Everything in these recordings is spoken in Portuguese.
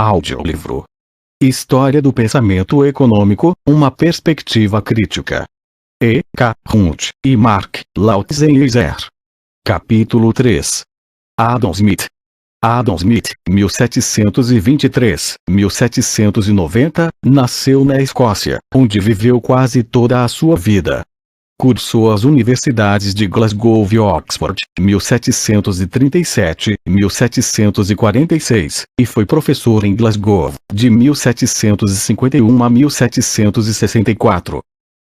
Audiolivro. História do pensamento econômico, uma perspectiva crítica. E. K. Hunt e Mark Lautzenheiser. Capítulo 3. Adam Smith. Adam Smith, 1723-1790, nasceu na Escócia, onde viveu quase toda a sua vida. Cursou as universidades de Glasgow e Oxford, 1737-1746, e foi professor em Glasgow, de 1751 a 1764.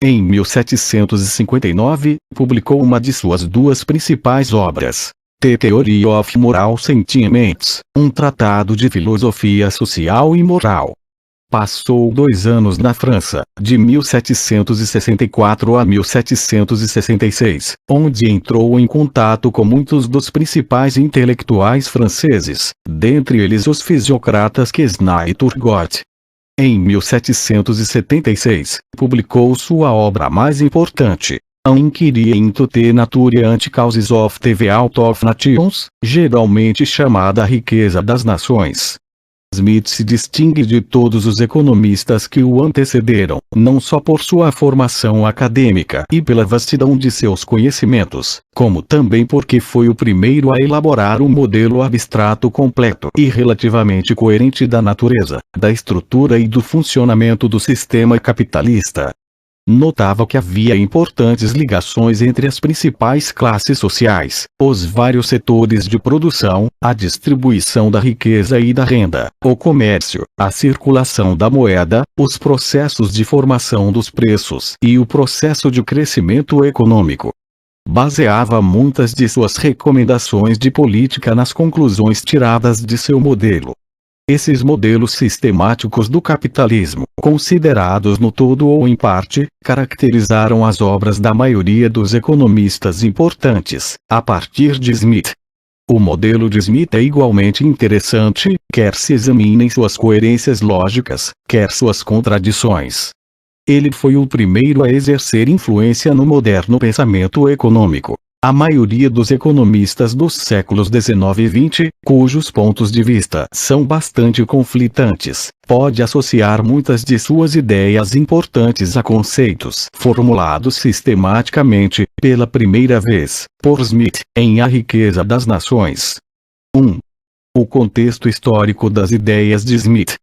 Em 1759, publicou uma de suas duas principais obras, The Theory of Moral Sentiments, um tratado de filosofia social e moral. Passou 2 anos na França, de 1764 a 1766, onde entrou em contato com muitos dos principais intelectuais franceses, dentre eles os fisiocratas Quesnay e Turgot. Em 1776, publicou sua obra mais importante, An Inquiry into the Nature and Causes of the Wealth of Nations, geralmente chamada A Riqueza das Nações. Smith se distingue de todos os economistas que o antecederam, não só por sua formação acadêmica e pela vastidão de seus conhecimentos, como também porque foi o primeiro a elaborar um modelo abstrato completo e relativamente coerente da natureza, da estrutura e do funcionamento do sistema capitalista. Notava que havia importantes ligações entre as principais classes sociais, os vários setores de produção, a distribuição da riqueza e da renda, o comércio, a circulação da moeda, os processos de formação dos preços e o processo de crescimento econômico. Baseava muitas de suas recomendações de política nas conclusões tiradas de seu modelo. Esses modelos sistemáticos do capitalismo, considerados no todo ou em parte, caracterizaram as obras da maioria dos economistas importantes, a partir de Smith. O modelo de Smith é igualmente interessante, quer se examinem suas coerências lógicas, quer suas contradições. Ele foi o primeiro a exercer influência no moderno pensamento econômico. A maioria dos economistas dos séculos XIX e XX, cujos pontos de vista são bastante conflitantes, pode associar muitas de suas ideias importantes a conceitos formulados sistematicamente, pela primeira vez, por Smith, em A Riqueza das Nações. 1. O contexto histórico das ideias de Smith.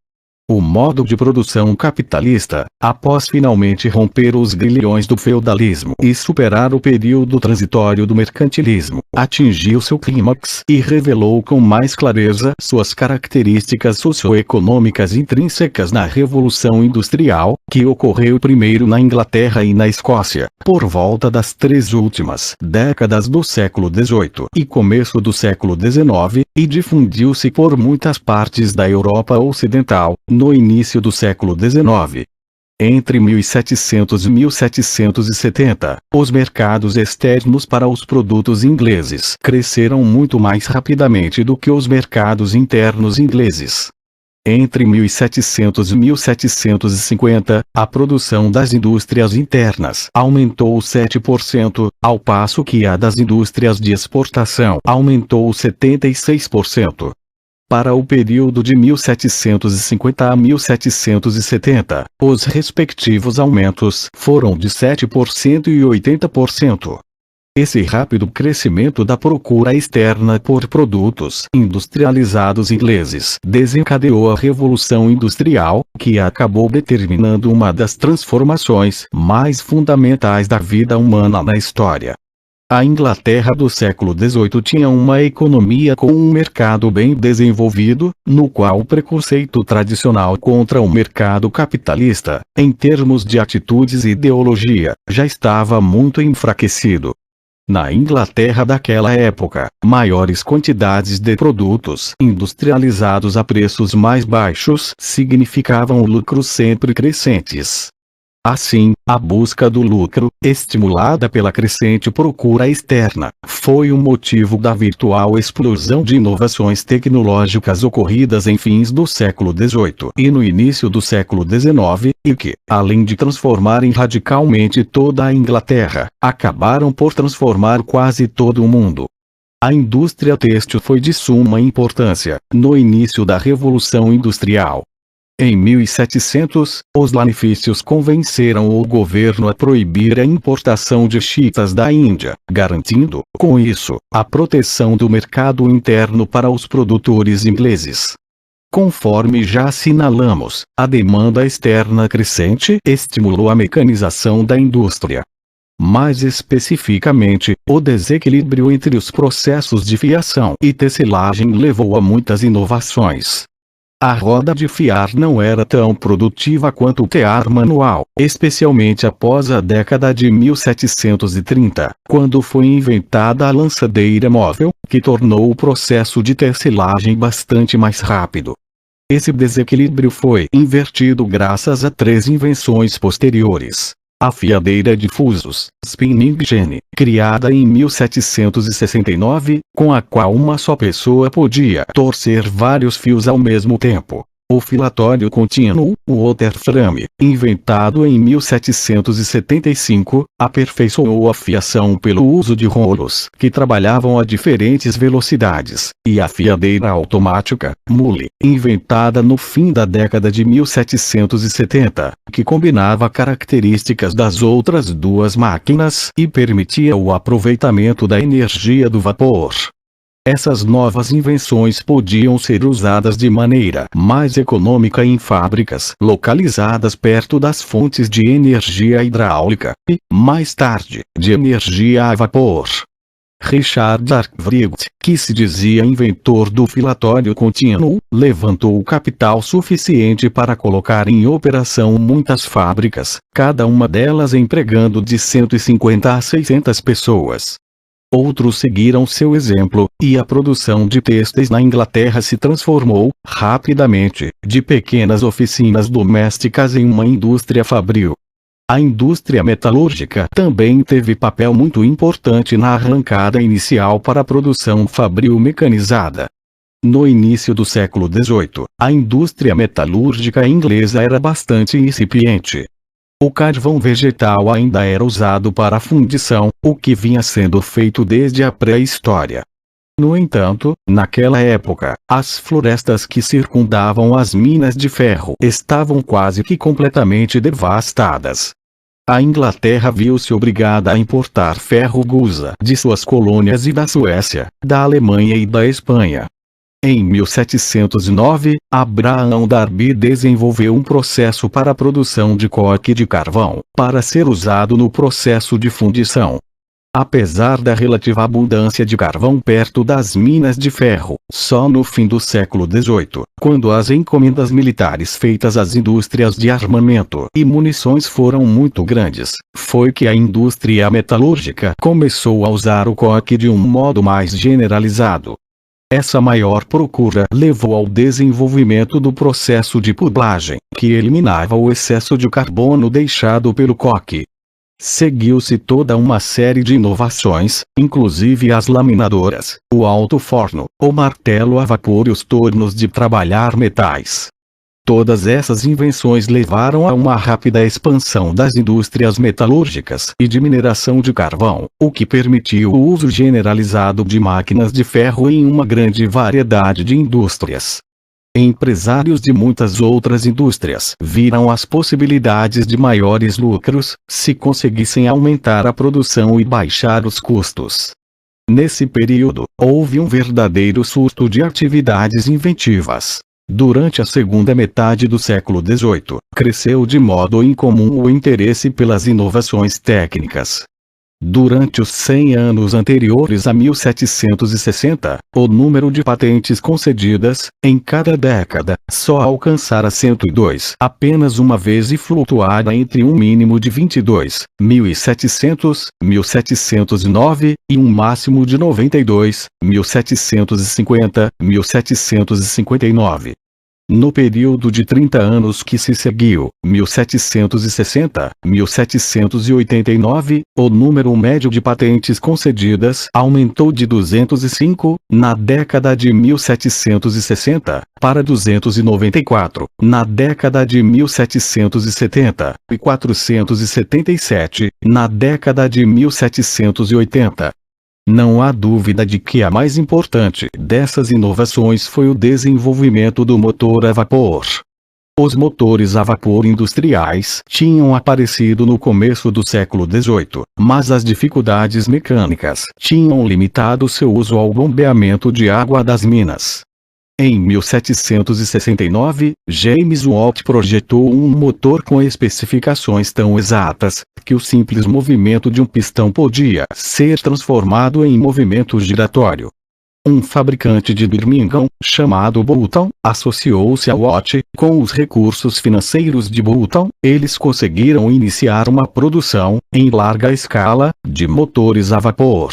O modo de produção capitalista, após finalmente romper os grilhões do feudalismo e superar o período transitório do mercantilismo, atingiu seu clímax e revelou com mais clareza suas características socioeconômicas intrínsecas na Revolução Industrial, que ocorreu primeiro na Inglaterra e na Escócia, por volta das 3 últimas décadas do século XVIII e começo do século XIX, e difundiu-se por muitas partes da Europa Ocidental, no início do século XIX. Entre 1700 e 1770, os mercados externos para os produtos ingleses cresceram muito mais rapidamente do que os mercados internos ingleses. Entre 1700 e 1750, a produção das indústrias internas aumentou 7%, ao passo que a das indústrias de exportação aumentou 76%. Para o período de 1750 a 1770, os respectivos aumentos foram de 7% e 80%. Esse rápido crescimento da procura externa por produtos industrializados ingleses desencadeou a Revolução Industrial, que acabou determinando uma das transformações mais fundamentais da vida humana na história. A Inglaterra do século XVIII tinha uma economia com um mercado bem desenvolvido, no qual o preconceito tradicional contra o mercado capitalista, em termos de atitudes e ideologia, já estava muito enfraquecido. Na Inglaterra daquela época, maiores quantidades de produtos industrializados a preços mais baixos significavam lucros sempre crescentes. Assim, a busca do lucro, estimulada pela crescente procura externa, foi o motivo da virtual explosão de inovações tecnológicas ocorridas em fins do século XVIII e no início do século XIX, e que, além de transformarem radicalmente toda a Inglaterra, acabaram por transformar quase todo o mundo. A indústria têxtil foi de suma importância no início da Revolução Industrial. Em 1700, os lanifícios convenceram o governo a proibir a importação de chitas da Índia, garantindo, com isso, a proteção do mercado interno para os produtores ingleses. Conforme já assinalamos, a demanda externa crescente estimulou a mecanização da indústria. Mais especificamente, o desequilíbrio entre os processos de fiação e tecelagem levou a muitas inovações. A roda de fiar não era tão produtiva quanto o tear manual, especialmente após a década de 1730, quando foi inventada a lançadeira móvel, que tornou o processo de tecelagem bastante mais rápido. Esse desequilíbrio foi invertido graças a 3 invenções posteriores. A fiadeira de fusos, spinning jenny, criada em 1769, com a qual uma só pessoa podia torcer vários fios ao mesmo tempo. O filatório contínuo, o waterframe, inventado em 1775, aperfeiçoou a fiação pelo uso de rolos que trabalhavam a diferentes velocidades, e a fiadeira automática, Mulle, inventada no fim da década de 1770, que combinava características das outras 2 máquinas e permitia o aproveitamento da energia do vapor. Essas novas invenções podiam ser usadas de maneira mais econômica em fábricas localizadas perto das fontes de energia hidráulica e, mais tarde, de energia a vapor. Richard Arkwright, que se dizia inventor do filatório contínuo, levantou o capital suficiente para colocar em operação muitas fábricas, cada uma delas empregando de 150 a 600 pessoas. Outros seguiram seu exemplo, e a produção de têxteis na Inglaterra se transformou, rapidamente, de pequenas oficinas domésticas em uma indústria fabril. A indústria metalúrgica também teve papel muito importante na arrancada inicial para a produção fabril mecanizada. No início do século XVIII, a indústria metalúrgica inglesa era bastante incipiente. O carvão vegetal ainda era usado para a fundição, o que vinha sendo feito desde a pré-história. No entanto, naquela época, as florestas que circundavam as minas de ferro estavam quase que completamente devastadas. A Inglaterra viu-se obrigada a importar ferro gusa de suas colônias e da Suécia, da Alemanha e da Espanha. Em 1709, Abraham Darby desenvolveu um processo para a produção de coque de carvão, para ser usado no processo de fundição. Apesar da relativa abundância de carvão perto das minas de ferro, só no fim do século XVIII, quando as encomendas militares feitas às indústrias de armamento e munições foram muito grandes, foi que a indústria metalúrgica começou a usar o coque de um modo mais generalizado. Essa maior procura levou ao desenvolvimento do processo de publagem, que eliminava o excesso de carbono deixado pelo coque. Seguiu-se toda uma série de inovações, inclusive as laminadoras, o alto forno, o martelo a vapor e os tornos de trabalhar metais. Todas essas invenções levaram a uma rápida expansão das indústrias metalúrgicas e de mineração de carvão, o que permitiu o uso generalizado de máquinas de ferro em uma grande variedade de indústrias. Empresários de muitas outras indústrias viram as possibilidades de maiores lucros, se conseguissem aumentar a produção e baixar os custos. Nesse período, houve um verdadeiro surto de atividades inventivas. Durante a segunda metade do século XVIII, cresceu de modo incomum o interesse pelas inovações técnicas. Durante os 100 anos anteriores a 1760, o número de patentes concedidas, em cada década, só alcançara 102 apenas uma vez e flutuara entre um mínimo de 22, 1700, 1709, e um máximo de 92, 1750, 1759. No período de 30 anos que se seguiu, 1760, 1789, o número médio de patentes concedidas aumentou de 205, na década de 1760, para 294, na década de 1770, e 477, na década de 1780. Não há dúvida de que a mais importante dessas inovações foi o desenvolvimento do motor a vapor. Os motores a vapor industriais tinham aparecido no começo do século XVIII, mas as dificuldades mecânicas tinham limitado seu uso ao bombeamento de água das minas. Em 1769, James Watt projetou um motor com especificações tão exatas, que o simples movimento de um pistão podia ser transformado em movimento giratório. Um fabricante de Birmingham, chamado Boulton, associou-se a Watt. Com os recursos financeiros de Boulton, eles conseguiram iniciar uma produção, em larga escala, de motores a vapor.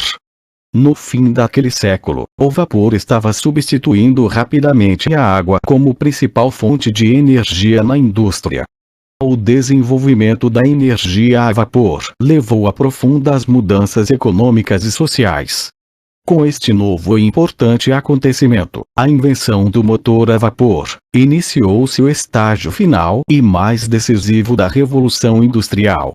No fim daquele século, o vapor estava substituindo rapidamente a água como principal fonte de energia na indústria. O desenvolvimento da energia a vapor levou a profundas mudanças econômicas e sociais. Com este novo e importante acontecimento, a invenção do motor a vapor, iniciou-se o estágio final e mais decisivo da Revolução Industrial.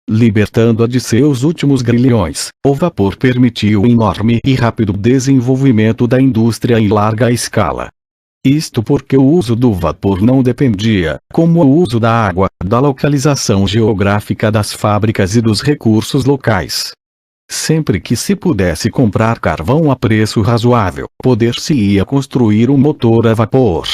Libertando-a de seus últimos grilhões, o vapor permitiu o enorme e rápido desenvolvimento da indústria em larga escala. Isto porque o uso do vapor não dependia, como o uso da água, da localização geográfica das fábricas e dos recursos locais. Sempre que se pudesse comprar carvão a preço razoável, poder-se-ia construir um motor a vapor.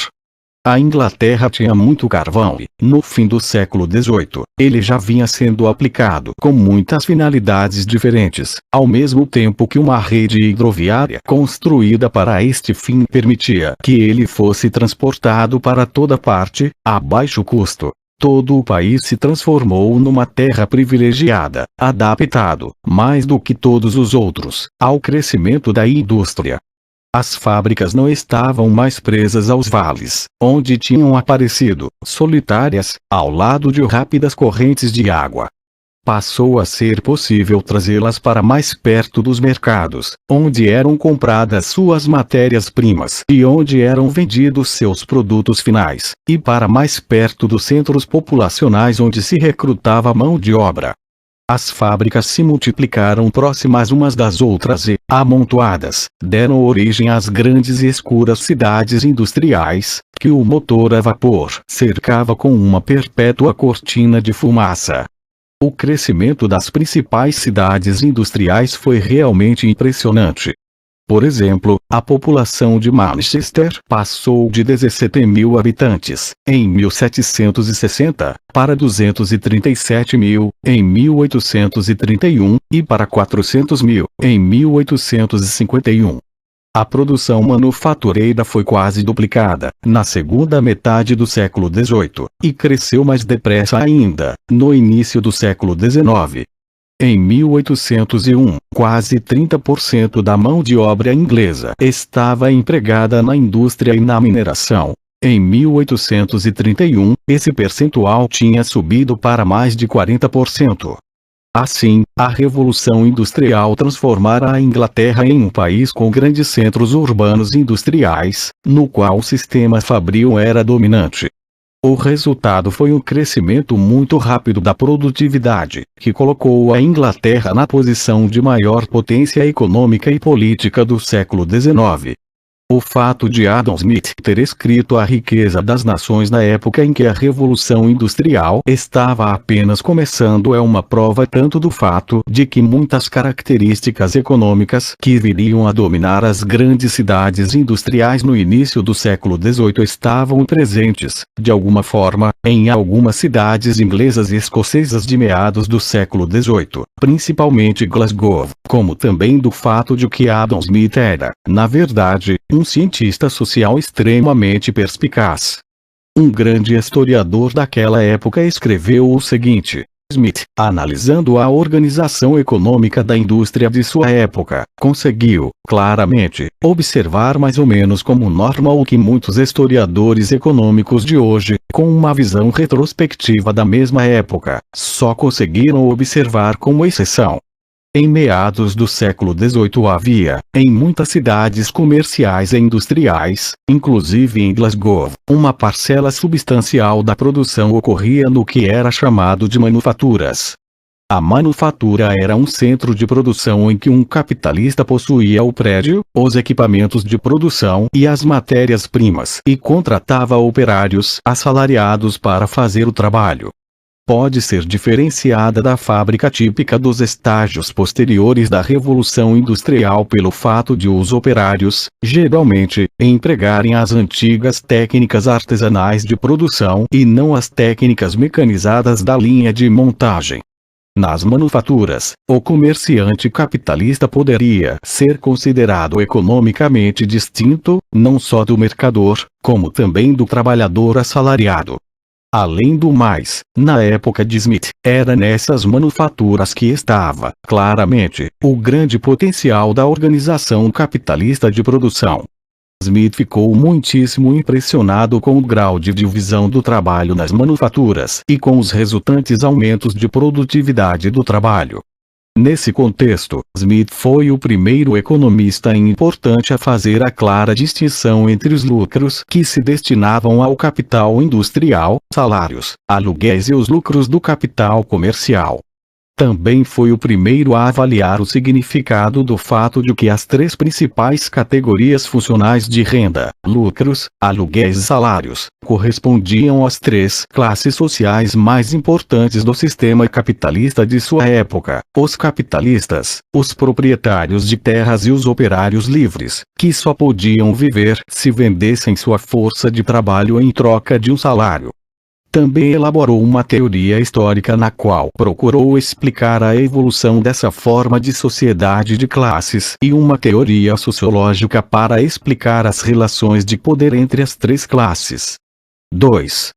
A Inglaterra tinha muito carvão e, no fim do século XVIII, ele já vinha sendo aplicado com muitas finalidades diferentes, ao mesmo tempo que uma rede hidroviária construída para este fim permitia que ele fosse transportado para toda parte, a baixo custo. Todo o país se transformou numa terra privilegiada, adaptado, mais do que todos os outros, ao crescimento da indústria. As fábricas não estavam mais presas aos vales, onde tinham aparecido, solitárias, ao lado de rápidas correntes de água. Passou a ser possível trazê-las para mais perto dos mercados, onde eram compradas suas matérias-primas e onde eram vendidos seus produtos finais, e para mais perto dos centros populacionais onde se recrutava mão de obra. As fábricas se multiplicaram próximas umas das outras e, amontoadas, deram origem às grandes e escuras cidades industriais, que o motor a vapor cercava com uma perpétua cortina de fumaça. O crescimento das principais cidades industriais foi realmente impressionante. Por exemplo, a população de Manchester passou de 17 mil habitantes, em 1760, para 237 mil, em 1831, e para 400 mil, em 1851. A produção manufatureira foi quase duplicada, na segunda metade do século XVIII, e cresceu mais depressa ainda, no início do século XIX. Em 1801, quase 30% da mão de obra inglesa estava empregada na indústria e na mineração. Em 1831, esse percentual tinha subido para mais de 40%. Assim, a Revolução Industrial transformara a Inglaterra em um país com grandes centros urbanos industriais, no qual o sistema fabril era dominante. O resultado foi um crescimento muito rápido da produtividade, que colocou a Inglaterra na posição de maior potência econômica e política do século XIX. O fato de Adam Smith ter escrito A Riqueza das Nações na época em que a Revolução Industrial estava apenas começando é uma prova tanto do fato de que muitas características econômicas que viriam a dominar as grandes cidades industriais no início do século XVIII estavam presentes, de alguma forma, em algumas cidades inglesas e escocesas de meados do século XVIII, principalmente Glasgow, como também do fato de que Adam Smith era, na verdade, um cientista social extremamente perspicaz. Um grande historiador daquela época escreveu o seguinte: Smith, analisando a organização econômica da indústria de sua época, conseguiu, claramente, observar mais ou menos como norma o que muitos historiadores econômicos de hoje, com uma visão retrospectiva da mesma época, só conseguiram observar como exceção. Em meados do século XVIII havia, em muitas cidades comerciais e industriais, inclusive em Glasgow, uma parcela substancial da produção ocorria no que era chamado de manufaturas. A manufatura era um centro de produção em que um capitalista possuía o prédio, os equipamentos de produção e as matérias-primas e contratava operários assalariados para fazer o trabalho. Pode ser diferenciada da fábrica típica dos estágios posteriores da Revolução Industrial pelo fato de os operários, geralmente, empregarem as antigas técnicas artesanais de produção e não as técnicas mecanizadas da linha de montagem. Nas manufaturas, o comerciante capitalista poderia ser considerado economicamente distinto, não só do mercador, como também do trabalhador assalariado. Além do mais, na época de Smith, era nessas manufaturas que estava, claramente, o grande potencial da organização capitalista de produção. Smith ficou muitíssimo impressionado com o grau de divisão do trabalho nas manufaturas e com os resultantes aumentos de produtividade do trabalho. Nesse contexto, Smith foi o primeiro economista importante a fazer a clara distinção entre os lucros que se destinavam ao capital industrial, salários, aluguéis e os lucros do capital comercial. Também foi o primeiro a avaliar o significado do fato de que as três principais categorias funcionais de renda, lucros, aluguéis e salários, correspondiam às três classes sociais mais importantes do sistema capitalista de sua época: os capitalistas, os proprietários de terras e os operários livres, que só podiam viver se vendessem sua força de trabalho em troca de um salário. Também elaborou uma teoria histórica na qual procurou explicar a evolução dessa forma de sociedade de classes e uma teoria sociológica para explicar as relações de poder entre as três classes. 2.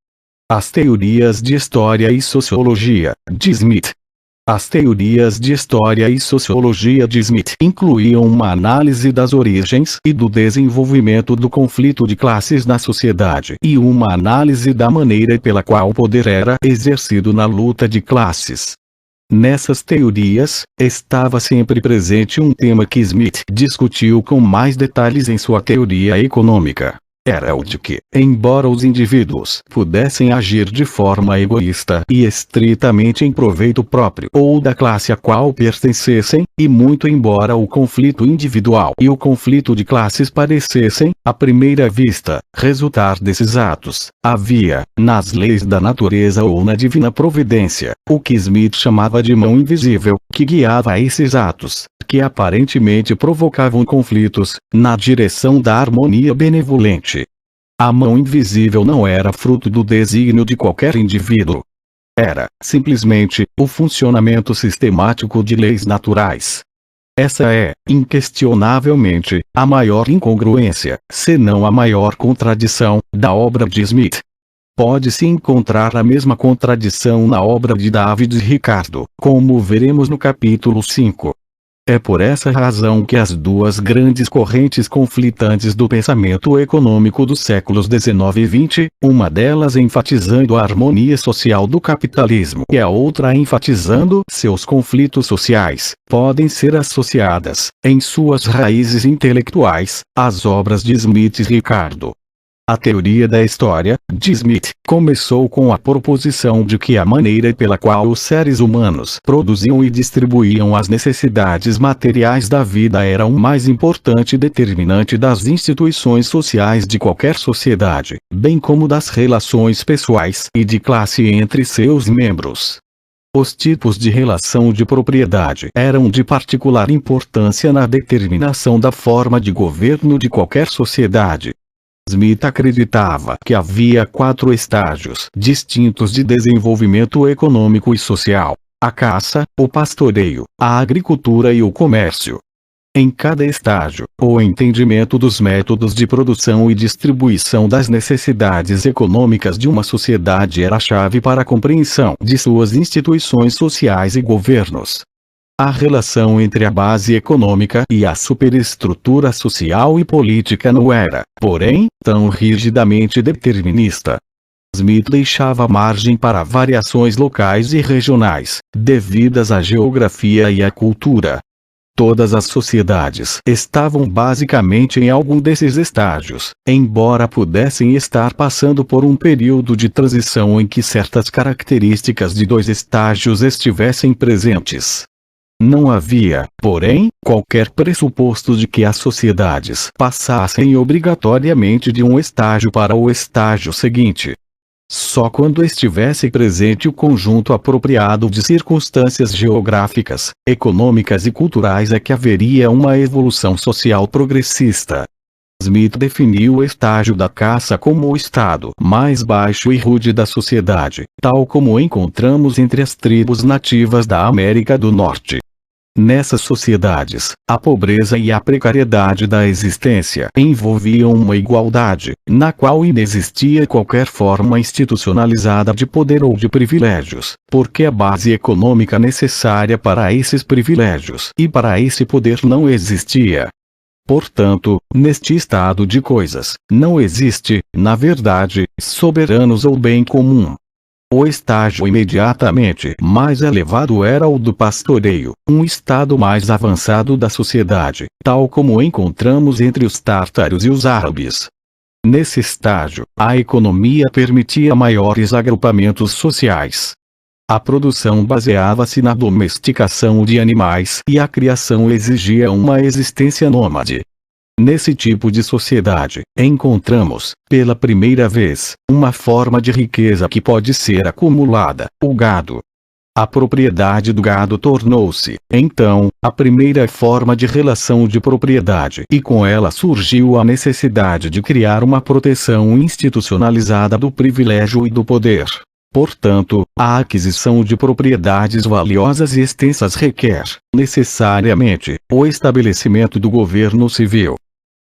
As teorias de história e sociologia, de Smith. As teorias de história e sociologia de Smith incluíam uma análise das origens e do desenvolvimento do conflito de classes na sociedade e uma análise da maneira pela qual o poder era exercido na luta de classes. Nessas teorias, estava sempre presente um tema que Smith discutiu com mais detalhes em sua teoria econômica. Era o de que, embora os indivíduos pudessem agir de forma egoísta e estritamente em proveito próprio ou da classe a qual pertencessem, e muito embora o conflito individual e o conflito de classes parecessem, à primeira vista, resultar desses atos, havia, nas leis da natureza ou na divina providência, o que Smith chamava de mão invisível, que guiava esses atos, que aparentemente provocavam conflitos, na direção da harmonia benevolente. A mão invisível não era fruto do desígnio de qualquer indivíduo. Era, simplesmente, o funcionamento sistemático de leis naturais. Essa é, inquestionavelmente, a maior incongruência, se não a maior contradição, da obra de Smith. Pode-se encontrar a mesma contradição na obra de David Ricardo, como veremos no capítulo 5. É por essa razão que as duas grandes correntes conflitantes do pensamento econômico dos séculos XIX e XX, uma delas enfatizando a harmonia social do capitalismo e a outra enfatizando seus conflitos sociais, podem ser associadas, em suas raízes intelectuais, às obras de Smith e Ricardo. A teoria da história, de Smith, começou com a proposição de que a maneira pela qual os seres humanos produziam e distribuíam as necessidades materiais da vida era o mais importante determinante das instituições sociais de qualquer sociedade, bem como das relações pessoais e de classe entre seus membros. Os tipos de relação de propriedade eram de particular importância na determinação da forma de governo de qualquer sociedade. Smith acreditava que havia 4 estágios distintos de desenvolvimento econômico e social: a caça, o pastoreio, a agricultura e o comércio. Em cada estágio, o entendimento dos métodos de produção e distribuição das necessidades econômicas de uma sociedade era a chave para a compreensão de suas instituições sociais e governos. A relação entre a base econômica e a superestrutura social e política não era, porém, tão rigidamente determinista. Smith deixava margem para variações locais e regionais, devidas à geografia e à cultura. Todas as sociedades estavam basicamente em algum desses estágios, embora pudessem estar passando por um período de transição em que certas características de dois estágios estivessem presentes. Não havia, porém, qualquer pressuposto de que as sociedades passassem obrigatoriamente de um estágio para o estágio seguinte. Só quando estivesse presente o conjunto apropriado de circunstâncias geográficas, econômicas e culturais é que haveria uma evolução social progressista. Smith definiu o estágio da caça como o estado mais baixo e rude da sociedade, tal como encontramos entre as tribos nativas da América do Norte. Nessas sociedades, a pobreza e a precariedade da existência envolviam uma igualdade, na qual inexistia qualquer forma institucionalizada de poder ou de privilégios, porque a base econômica necessária para esses privilégios e para esse poder não existia. Portanto, neste estado de coisas, não existe, na verdade, soberanos ou bem comum. O estágio imediatamente mais elevado era o do pastoreio, um estado mais avançado da sociedade, tal como encontramos entre os tártaros e os árabes. Nesse estágio, a economia permitia maiores agrupamentos sociais. A produção baseava-se na domesticação de animais e a criação exigia uma existência nômade. Nesse tipo de sociedade, encontramos, pela primeira vez, uma forma de riqueza que pode ser acumulada, o gado. A propriedade do gado tornou-se, então, a primeira forma de relação de propriedade e com ela surgiu a necessidade de criar uma proteção institucionalizada do privilégio e do poder. Portanto, a aquisição de propriedades valiosas e extensas requer, necessariamente, o estabelecimento do governo civil.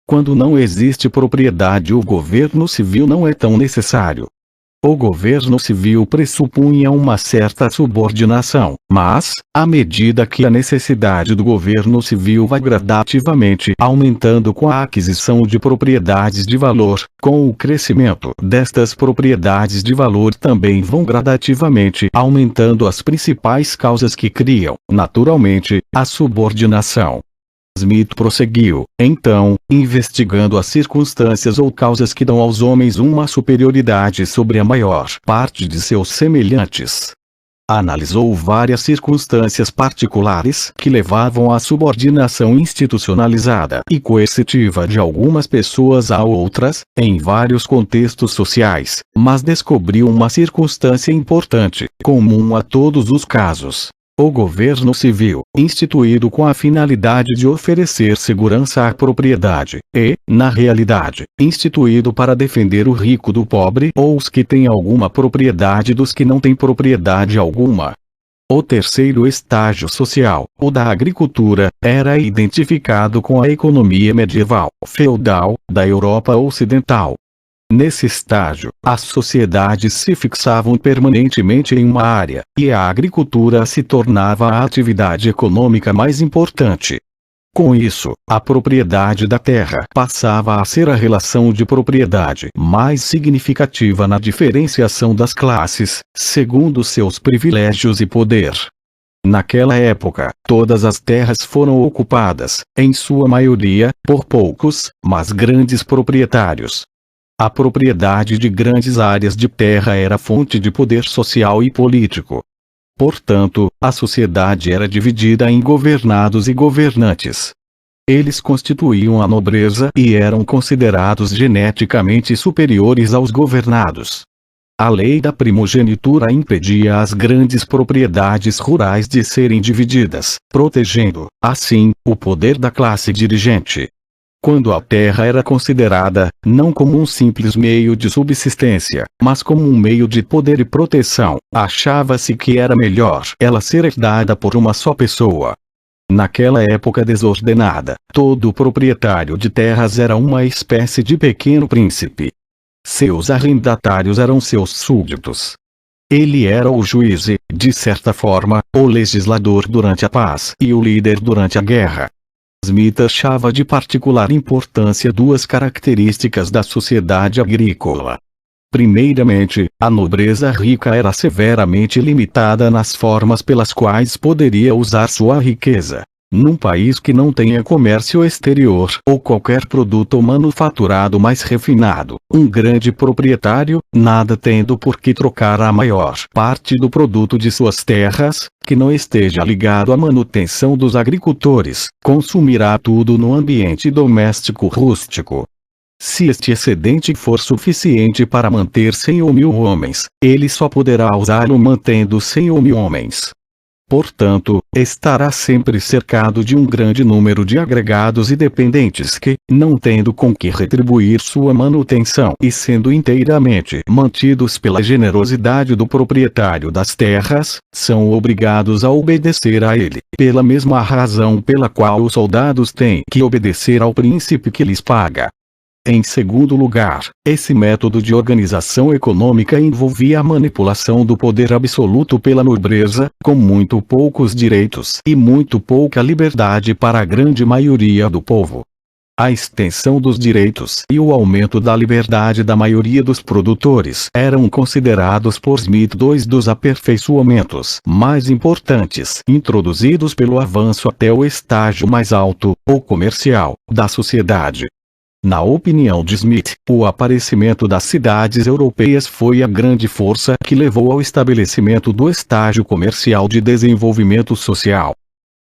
Quando não existe propriedade, o governo civil não é tão necessário. O governo civil pressupunha uma certa subordinação, mas, à medida que a necessidade do governo civil vai gradativamente aumentando com a aquisição de propriedades de valor, com o crescimento destas propriedades de valor também vão gradativamente aumentando as principais causas que criam, naturalmente, a subordinação. Smith prosseguiu, então, investigando as circunstâncias ou causas que dão aos homens uma superioridade sobre a maior parte de seus semelhantes. Analisou várias circunstâncias particulares que levavam à subordinação institucionalizada e coercitiva de algumas pessoas a outras, em vários contextos sociais, mas descobriu uma circunstância importante, comum a todos os casos. O governo civil, instituído com a finalidade de oferecer segurança à propriedade, e, na realidade, instituído para defender o rico do pobre ou os que têm alguma propriedade dos que não têm propriedade alguma. O terceiro estágio social, o da agricultura, era identificado com a economia medieval, feudal, da Europa Ocidental. Nesse estágio, as sociedades se fixavam permanentemente em uma área, e a agricultura se tornava a atividade econômica mais importante. Com isso, a propriedade da terra passava a ser a relação de propriedade mais significativa na diferenciação das classes, segundo seus privilégios e poder. Naquela época, todas as terras foram ocupadas, em sua maioria, por poucos, mas grandes proprietários. A propriedade de grandes áreas de terra era fonte de poder social e político. Portanto, a sociedade era dividida em governados e governantes. Eles constituíam a nobreza e eram considerados geneticamente superiores aos governados. A lei da primogenitura impedia as grandes propriedades rurais de serem divididas, protegendo, assim, o poder da classe dirigente. Quando a terra era considerada, não como um simples meio de subsistência, mas como um meio de poder e proteção, achava-se que era melhor ela ser herdada por uma só pessoa. Naquela época desordenada, todo proprietário de terras era uma espécie de pequeno príncipe. Seus arrendatários eram seus súditos. Ele era o juiz e, de certa forma, o legislador durante a paz e o líder durante a guerra. Smith achava de particular importância duas características da sociedade agrícola. Primeiramente, a nobreza rica era severamente limitada nas formas pelas quais poderia usar sua riqueza. Num país que não tenha comércio exterior ou qualquer produto manufaturado mais refinado, um grande proprietário, nada tendo por que trocar a maior parte do produto de suas terras, que não esteja ligado à manutenção dos agricultores, consumirá tudo no ambiente doméstico rústico. Se este excedente for suficiente para manter 100 ou 1000 homens, ele só poderá usá-lo mantendo 100 ou 1000 homens. Portanto, estará sempre cercado de um grande número de agregados e dependentes que, não tendo com que retribuir sua manutenção e sendo inteiramente mantidos pela generosidade do proprietário das terras, são obrigados a obedecer a ele, pela mesma razão pela qual os soldados têm que obedecer ao príncipe que lhes paga. Em segundo lugar, esse método de organização econômica envolvia a manipulação do poder absoluto pela nobreza, com muito poucos direitos e muito pouca liberdade para a grande maioria do povo. A extensão dos direitos e o aumento da liberdade da maioria dos produtores eram considerados por Smith dois dos aperfeiçoamentos mais importantes introduzidos pelo avanço até o estágio mais alto, ou comercial, da sociedade. Na opinião de Smith, o aparecimento das cidades europeias foi a grande força que levou ao estabelecimento do estágio comercial de desenvolvimento social.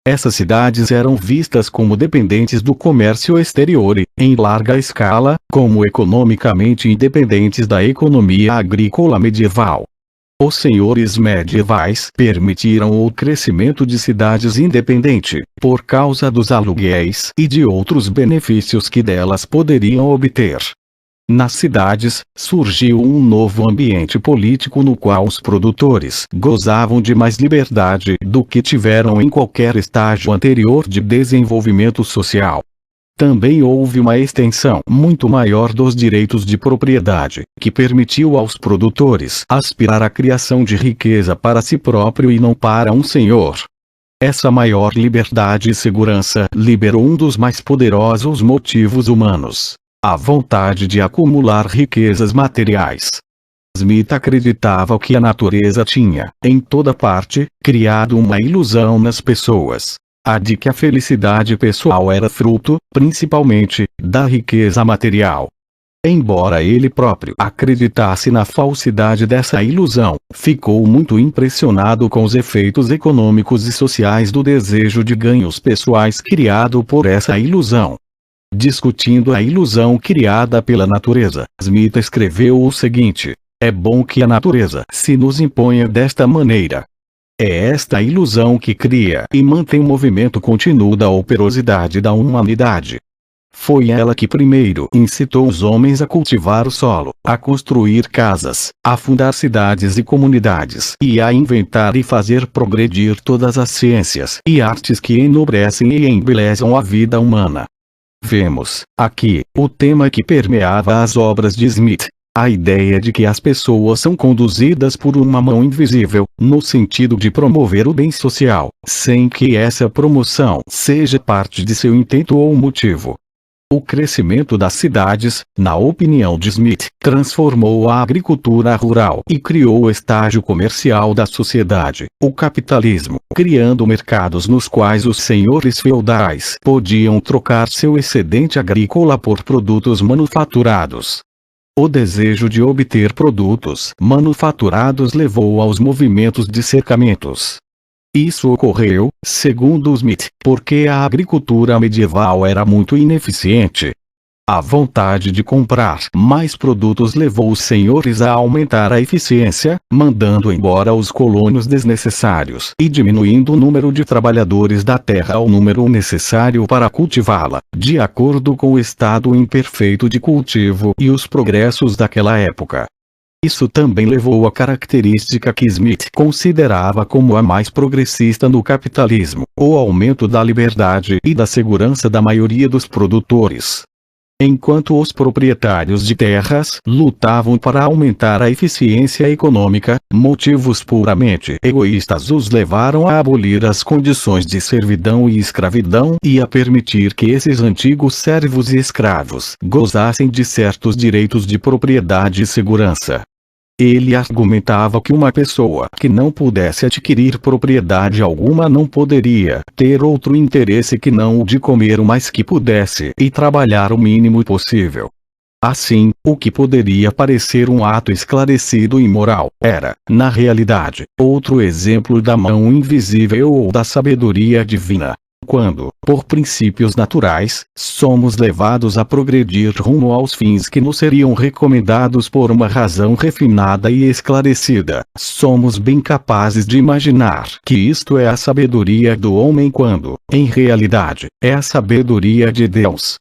Essas cidades eram vistas como dependentes do comércio exterior e, em larga escala, como economicamente independentes da economia agrícola medieval. Os senhores medievais permitiram o crescimento de cidades independentes, por causa dos aluguéis e de outros benefícios que delas poderiam obter. Nas cidades, surgiu um novo ambiente político no qual os produtores gozavam de mais liberdade do que tiveram em qualquer estágio anterior de desenvolvimento social. Também houve uma extensão muito maior dos direitos de propriedade, que permitiu aos produtores aspirar à criação de riqueza para si próprio e não para um senhor. Essa maior liberdade e segurança liberou um dos mais poderosos motivos humanos: a vontade de acumular riquezas materiais. Smith acreditava que a natureza tinha, em toda parte, criado uma ilusão nas pessoas. A de que a felicidade pessoal era fruto, principalmente, da riqueza material. Embora ele próprio acreditasse na falsidade dessa ilusão, ficou muito impressionado com os efeitos econômicos e sociais do desejo de ganhos pessoais criado por essa ilusão. Discutindo a ilusão criada pela natureza, Smith escreveu o seguinte: é bom que a natureza se nos imponha desta maneira. É esta a ilusão que cria e mantém o movimento contínuo da operosidade da humanidade. Foi ela que primeiro incitou os homens a cultivar o solo, a construir casas, a fundar cidades e comunidades e a inventar e fazer progredir todas as ciências e artes que enobrecem e embelezam a vida humana. Vemos, aqui, o tema que permeava as obras de Smith. A ideia de que as pessoas são conduzidas por uma mão invisível, no sentido de promover o bem social, sem que essa promoção seja parte de seu intento ou motivo. O crescimento das cidades, na opinião de Smith, transformou a agricultura rural e criou o estágio comercial da sociedade, o capitalismo, criando mercados nos quais os senhores feudais podiam trocar seu excedente agrícola por produtos manufaturados. O desejo de obter produtos manufaturados levou aos movimentos de cercamentos. Isso ocorreu, segundo Smith, porque a agricultura medieval era muito ineficiente. A vontade de comprar mais produtos levou os senhores a aumentar a eficiência, mandando embora os colonos desnecessários e diminuindo o número de trabalhadores da terra ao número necessário para cultivá-la, de acordo com o estado imperfeito de cultivo e os progressos daquela época. Isso também levou à característica que Smith considerava como a mais progressista no capitalismo, o aumento da liberdade e da segurança da maioria dos produtores. Enquanto os proprietários de terras lutavam para aumentar a eficiência econômica, motivos puramente egoístas os levaram a abolir as condições de servidão e escravidão e a permitir que esses antigos servos e escravos gozassem de certos direitos de propriedade e segurança. Ele argumentava que uma pessoa que não pudesse adquirir propriedade alguma não poderia ter outro interesse que não o de comer o mais que pudesse e trabalhar o mínimo possível. Assim, o que poderia parecer um ato esclarecido e moral, era, na realidade, outro exemplo da mão invisível ou da sabedoria divina. Quando, por princípios naturais, somos levados a progredir rumo aos fins que nos seriam recomendados por uma razão refinada e esclarecida, somos bem capazes de imaginar que isto é a sabedoria do homem quando, em realidade, é a sabedoria de Deus.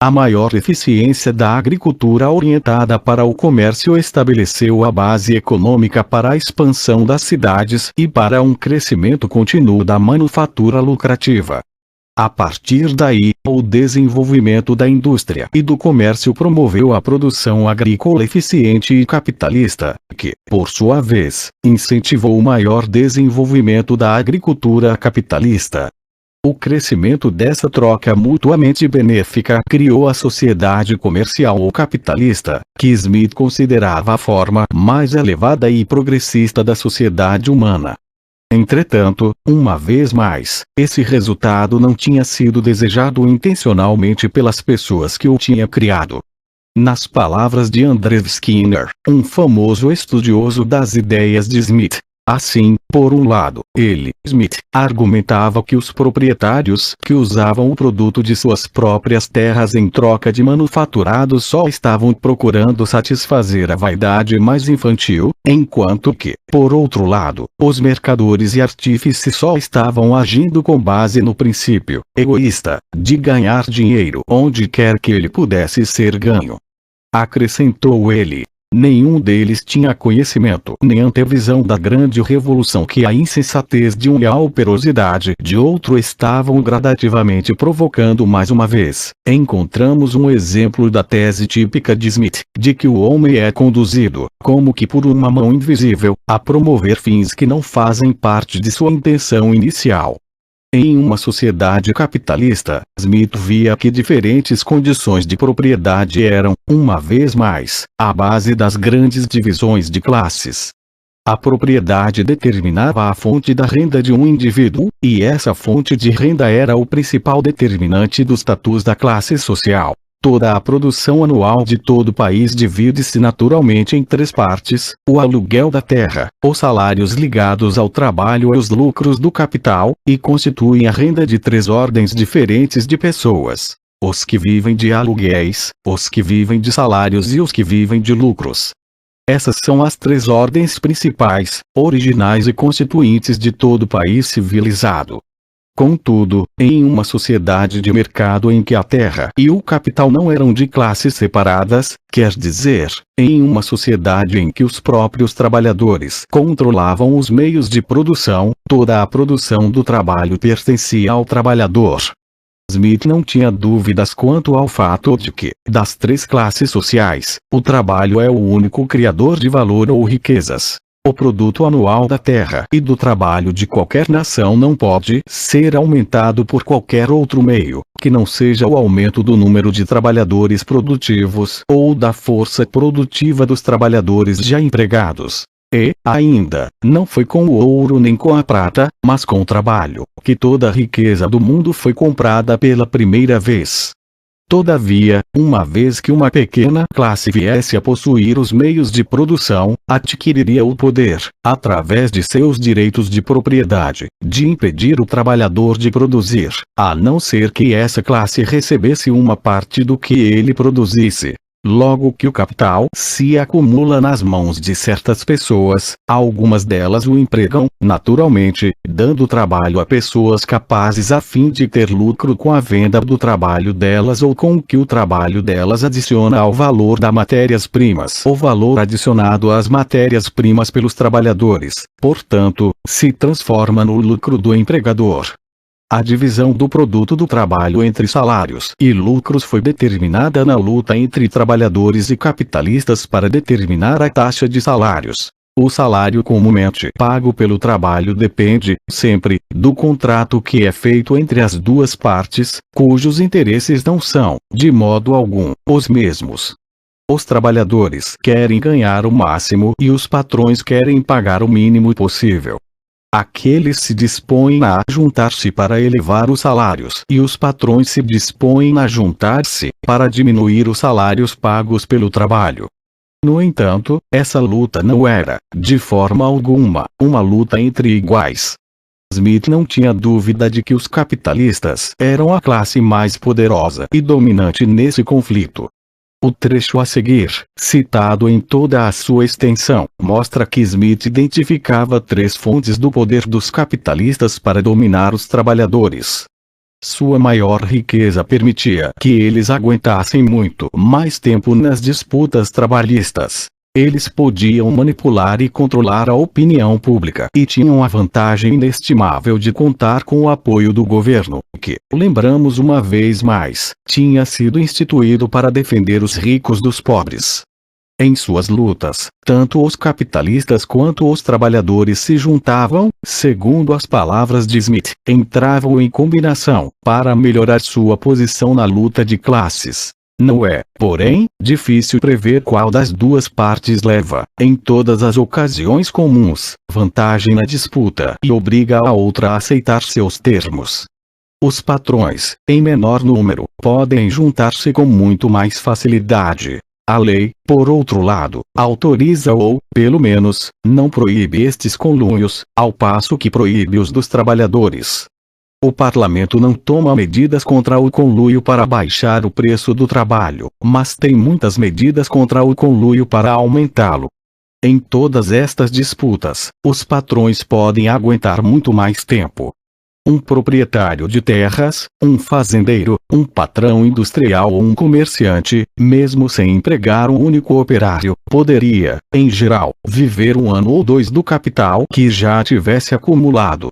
A maior eficiência da agricultura orientada para o comércio estabeleceu a base econômica para a expansão das cidades e para um crescimento contínuo da manufatura lucrativa. A partir daí, o desenvolvimento da indústria e do comércio promoveu a produção agrícola eficiente e capitalista, que, por sua vez, incentivou o maior desenvolvimento da agricultura capitalista. O crescimento dessa troca mutuamente benéfica criou a sociedade comercial ou capitalista, que Smith considerava a forma mais elevada e progressista da sociedade humana. Entretanto, uma vez mais, esse resultado não tinha sido desejado intencionalmente pelas pessoas que o tinham criado. Nas palavras de Andrew Skinner, um famoso estudioso das ideias de Smith, assim, por um lado, ele, Smith, argumentava que os proprietários que usavam o produto de suas próprias terras em troca de manufaturados só estavam procurando satisfazer a vaidade mais infantil, enquanto que, por outro lado, os mercadores e artífices só estavam agindo com base no princípio egoísta de ganhar dinheiro onde quer que ele pudesse ser ganho. Acrescentou ele. Nenhum deles tinha conhecimento nem antevisão da grande revolução que a insensatez de um e a operosidade de outro estavam gradativamente provocando. Mais uma vez, encontramos um exemplo da tese típica de Smith, de que o homem é conduzido, como que por uma mão invisível, a promover fins que não fazem parte de sua intenção inicial. Em uma sociedade capitalista, Smith via que diferentes condições de propriedade eram, uma vez mais, a base das grandes divisões de classes. A propriedade determinava a fonte da renda de um indivíduo, e essa fonte de renda era o principal determinante do status da classe social. Toda a produção anual de todo o país divide-se naturalmente em três partes: o aluguel da terra, os salários ligados ao trabalho e os lucros do capital, e constituem a renda de três ordens diferentes de pessoas: os que vivem de aluguéis, os que vivem de salários e os que vivem de lucros. Essas são as três ordens principais, originais e constituintes de todo o país civilizado. Contudo, em uma sociedade de mercado em que a terra e o capital não eram de classes separadas, quer dizer, em uma sociedade em que os próprios trabalhadores controlavam os meios de produção, toda a produção do trabalho pertencia ao trabalhador. Smith não tinha dúvidas quanto ao fato de que, das três classes sociais, o trabalho é o único criador de valor ou riquezas. O produto anual da terra e do trabalho de qualquer nação não pode ser aumentado por qualquer outro meio, que não seja o aumento do número de trabalhadores produtivos ou da força produtiva dos trabalhadores já empregados. E, ainda, não foi com o ouro nem com a prata, mas com o trabalho, que toda a riqueza do mundo foi comprada pela primeira vez. Todavia, uma vez que uma pequena classe viesse a possuir os meios de produção, adquiriria o poder, através de seus direitos de propriedade, de impedir o trabalhador de produzir, a não ser que essa classe recebesse uma parte do que ele produzisse. Logo que o capital se acumula nas mãos de certas pessoas, algumas delas o empregam, naturalmente, dando trabalho a pessoas capazes a fim de ter lucro com a venda do trabalho delas ou com o que o trabalho delas adiciona ao valor das matérias-primas. O valor adicionado às matérias-primas pelos trabalhadores, portanto, se transforma no lucro do empregador. A divisão do produto do trabalho entre salários e lucros foi determinada na luta entre trabalhadores e capitalistas para determinar a taxa de salários. O salário comumente pago pelo trabalho depende, sempre, do contrato que é feito entre as duas partes, cujos interesses não são, de modo algum, os mesmos. Os trabalhadores querem ganhar o máximo e os patrões querem pagar o mínimo possível. Aqueles se dispõem a juntar-se para elevar os salários e os patrões se dispõem a juntar-se para diminuir os salários pagos pelo trabalho. No entanto, essa luta não era, de forma alguma, uma luta entre iguais. Smith não tinha dúvida de que os capitalistas eram a classe mais poderosa e dominante nesse conflito. O trecho a seguir, citado em toda a sua extensão, mostra que Smith identificava 3 fontes do poder dos capitalistas para dominar os trabalhadores. Sua maior riqueza permitia que eles aguentassem muito mais tempo nas disputas trabalhistas. Eles podiam manipular e controlar a opinião pública e tinham a vantagem inestimável de contar com o apoio do governo, que, lembramos uma vez mais, tinha sido instituído para defender os ricos dos pobres. Em suas lutas, tanto os capitalistas quanto os trabalhadores se juntavam, segundo as palavras de Smith, entravam em combinação, para melhorar sua posição na luta de classes. Não é, porém, difícil prever qual das duas partes leva, em todas as ocasiões comuns, vantagem na disputa e obriga a outra a aceitar seus termos. Os patrões, em menor número, podem juntar-se com muito mais facilidade. A lei, por outro lado, autoriza ou, pelo menos, não proíbe estes conluios, ao passo que proíbe os dos trabalhadores. O parlamento não toma medidas contra o conluio para baixar o preço do trabalho, mas tem muitas medidas contra o conluio para aumentá-lo. Em todas estas disputas, os patrões podem aguentar muito mais tempo. Um proprietário de terras, um fazendeiro, um patrão industrial ou um comerciante, mesmo sem empregar um único operário, poderia, em geral, viver 1 ano ou 2 do capital que já tivesse acumulado.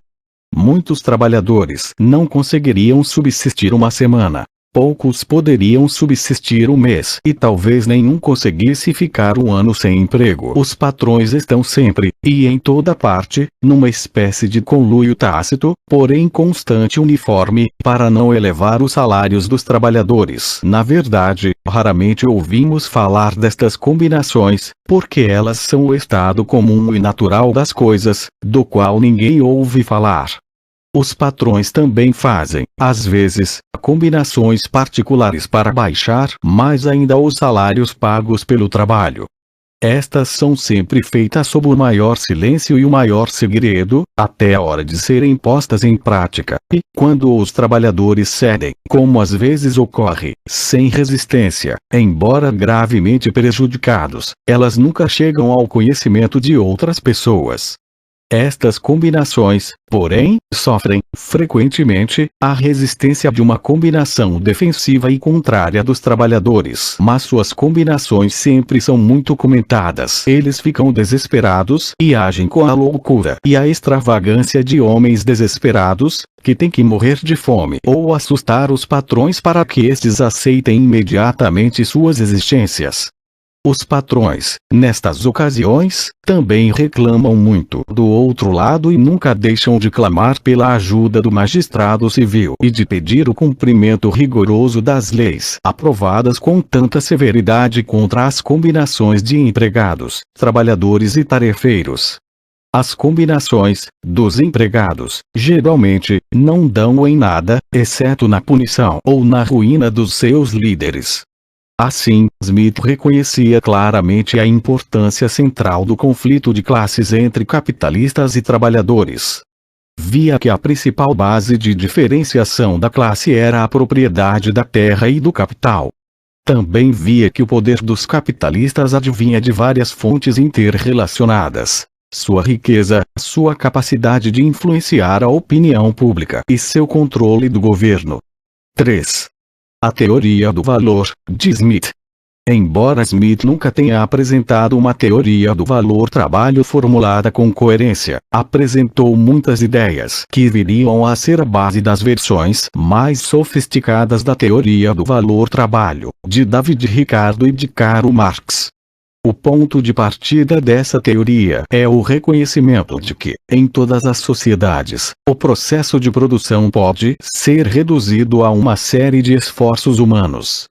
Muitos trabalhadores não conseguiriam subsistir 1 semana. Poucos poderiam subsistir 1 mês e talvez nenhum conseguisse ficar 1 ano sem emprego. Os patrões estão sempre, e em toda parte, numa espécie de conluio tácito, porém constante e uniforme, para não elevar os salários dos trabalhadores. Na verdade, raramente ouvimos falar destas combinações, porque elas são o estado comum e natural das coisas, do qual ninguém ouve falar. Os patrões também fazem, às vezes, combinações particulares para baixar mais ainda os salários pagos pelo trabalho. Estas são sempre feitas sob o maior silêncio e o maior segredo, até a hora de serem postas em prática, e, quando os trabalhadores cedem, como às vezes ocorre, sem resistência, embora gravemente prejudicados, elas nunca chegam ao conhecimento de outras pessoas. Estas combinações, porém, sofrem, frequentemente, a resistência de uma combinação defensiva e contrária dos trabalhadores. Mas suas combinações sempre são muito comentadas. Eles ficam desesperados e agem com a loucura e a extravagância de homens desesperados, que têm que morrer de fome ou assustar os patrões para que estes aceitem imediatamente suas exigências. Os patrões, nestas ocasiões, também reclamam muito do outro lado e nunca deixam de clamar pela ajuda do magistrado civil e de pedir o cumprimento rigoroso das leis aprovadas com tanta severidade contra as combinações de empregados, trabalhadores e tarefeiros. As combinações dos empregados, geralmente, não dão em nada, exceto na punição ou na ruína dos seus líderes. Assim, Smith reconhecia claramente a importância central do conflito de classes entre capitalistas e trabalhadores. Via que a principal base de diferenciação da classe era a propriedade da terra e do capital. Também via que o poder dos capitalistas advinha de várias fontes interrelacionadas: sua riqueza, sua capacidade de influenciar a opinião pública e seu controle do governo. 3. A teoria do valor, de Smith. Embora Smith nunca tenha apresentado uma teoria do valor-trabalho formulada com coerência, apresentou muitas ideias que viriam a ser a base das versões mais sofisticadas da teoria do valor-trabalho, de David Ricardo e de Karl Marx. O ponto de partida dessa teoria é o reconhecimento de que, em todas as sociedades, o processo de produção pode ser reduzido a uma série de esforços humanos.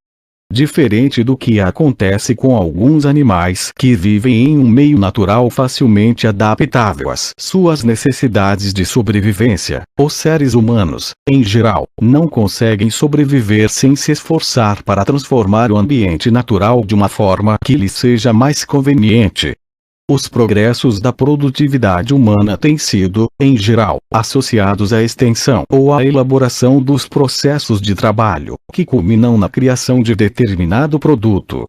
Diferente do que acontece com alguns animais que vivem em um meio natural facilmente adaptável às suas necessidades de sobrevivência, os seres humanos, em geral, não conseguem sobreviver sem se esforçar para transformar o ambiente natural de uma forma que lhes seja mais conveniente. Os progressos da produtividade humana têm sido, em geral, associados à extensão ou à elaboração dos processos de trabalho, que culminam na criação de determinado produto.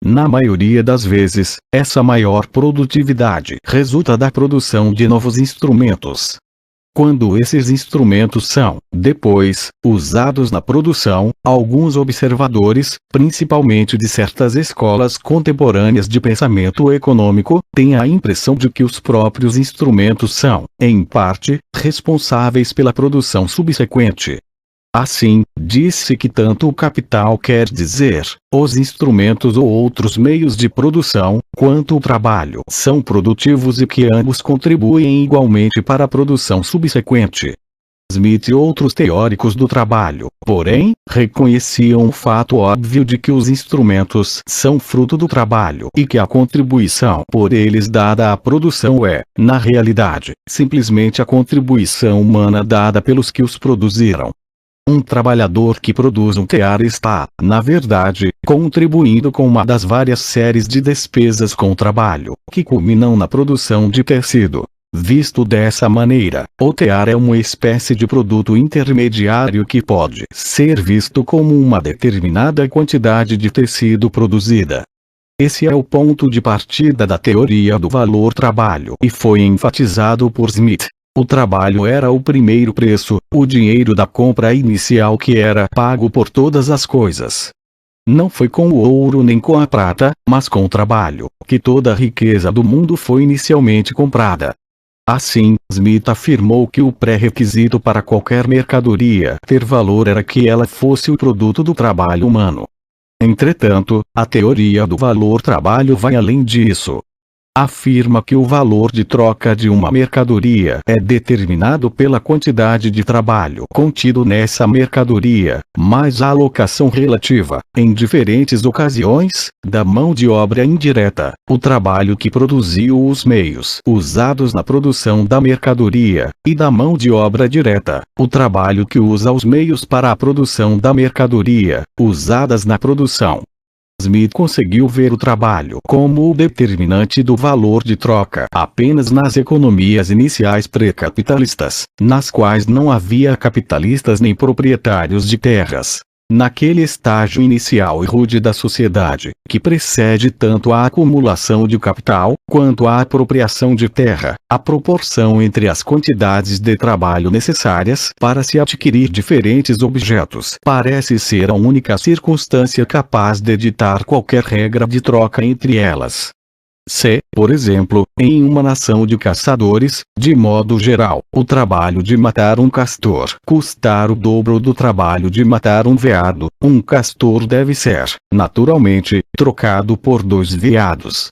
Na maioria das vezes, essa maior produtividade resulta da produção de novos instrumentos. Quando esses instrumentos são, depois, usados na produção, alguns observadores, principalmente de certas escolas contemporâneas de pensamento econômico, têm a impressão de que os próprios instrumentos são, em parte, responsáveis pela produção subsequente. Assim, diz-se que tanto o capital, quer dizer, os instrumentos ou outros meios de produção, quanto o trabalho são produtivos e que ambos contribuem igualmente para a produção subsequente. Smith e outros teóricos do trabalho, porém, reconheciam o fato óbvio de que os instrumentos são fruto do trabalho e que a contribuição por eles dada à produção é, na realidade, simplesmente a contribuição humana dada pelos que os produziram. Um trabalhador que produz um tear está, na verdade, contribuindo com uma das várias séries de despesas com o trabalho, que culminam na produção de tecido. Visto dessa maneira, o tear é uma espécie de produto intermediário que pode ser visto como uma determinada quantidade de tecido produzida. Esse é o ponto de partida da teoria do valor-trabalho e foi enfatizado por Smith. O trabalho era o primeiro preço, o dinheiro da compra inicial que era pago por todas as coisas. Não foi com o ouro nem com a prata, mas com o trabalho, que toda a riqueza do mundo foi inicialmente comprada. Assim, Smith afirmou que o pré-requisito para qualquer mercadoria ter valor era que ela fosse o produto do trabalho humano. Entretanto, a teoria do valor-trabalho vai além disso. Afirma que o valor de troca de uma mercadoria é determinado pela quantidade de trabalho contido nessa mercadoria, mais a alocação relativa, em diferentes ocasiões, da mão de obra indireta, o trabalho que produziu os meios usados na produção da mercadoria, e da mão de obra direta, o trabalho que usa os meios para a produção da mercadoria, usadas na produção. Smith conseguiu ver o trabalho como o determinante do valor de troca apenas nas economias iniciais pré-capitalistas, nas quais não havia capitalistas nem proprietários de terras. Naquele estágio inicial e rude da sociedade, que precede tanto a acumulação de capital, quanto a apropriação de terra, a proporção entre as quantidades de trabalho necessárias para se adquirir diferentes objetos parece ser a única circunstância capaz de ditar qualquer regra de troca entre elas. Se, por exemplo, em uma nação de caçadores, de modo geral, o trabalho de matar um castor custar o dobro do trabalho de matar um veado, um castor deve ser, naturalmente, trocado por 2 veados.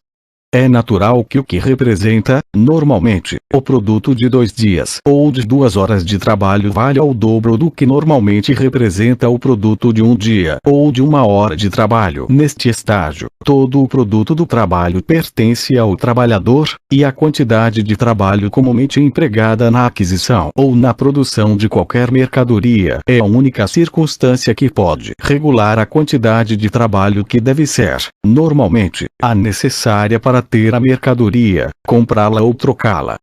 É natural que o que representa, normalmente, o produto de 2 dias ou de 2 horas de trabalho valha o dobro do que normalmente representa o produto de 1 dia ou de 1 hora de trabalho. Neste estágio, todo o produto do trabalho pertence ao trabalhador, e a quantidade de trabalho comumente empregada na aquisição ou na produção de qualquer mercadoria é a única circunstância que pode regular a quantidade de trabalho que deve ser, normalmente, a necessária para ter a mercadoria, comprá-la ou trocá-la.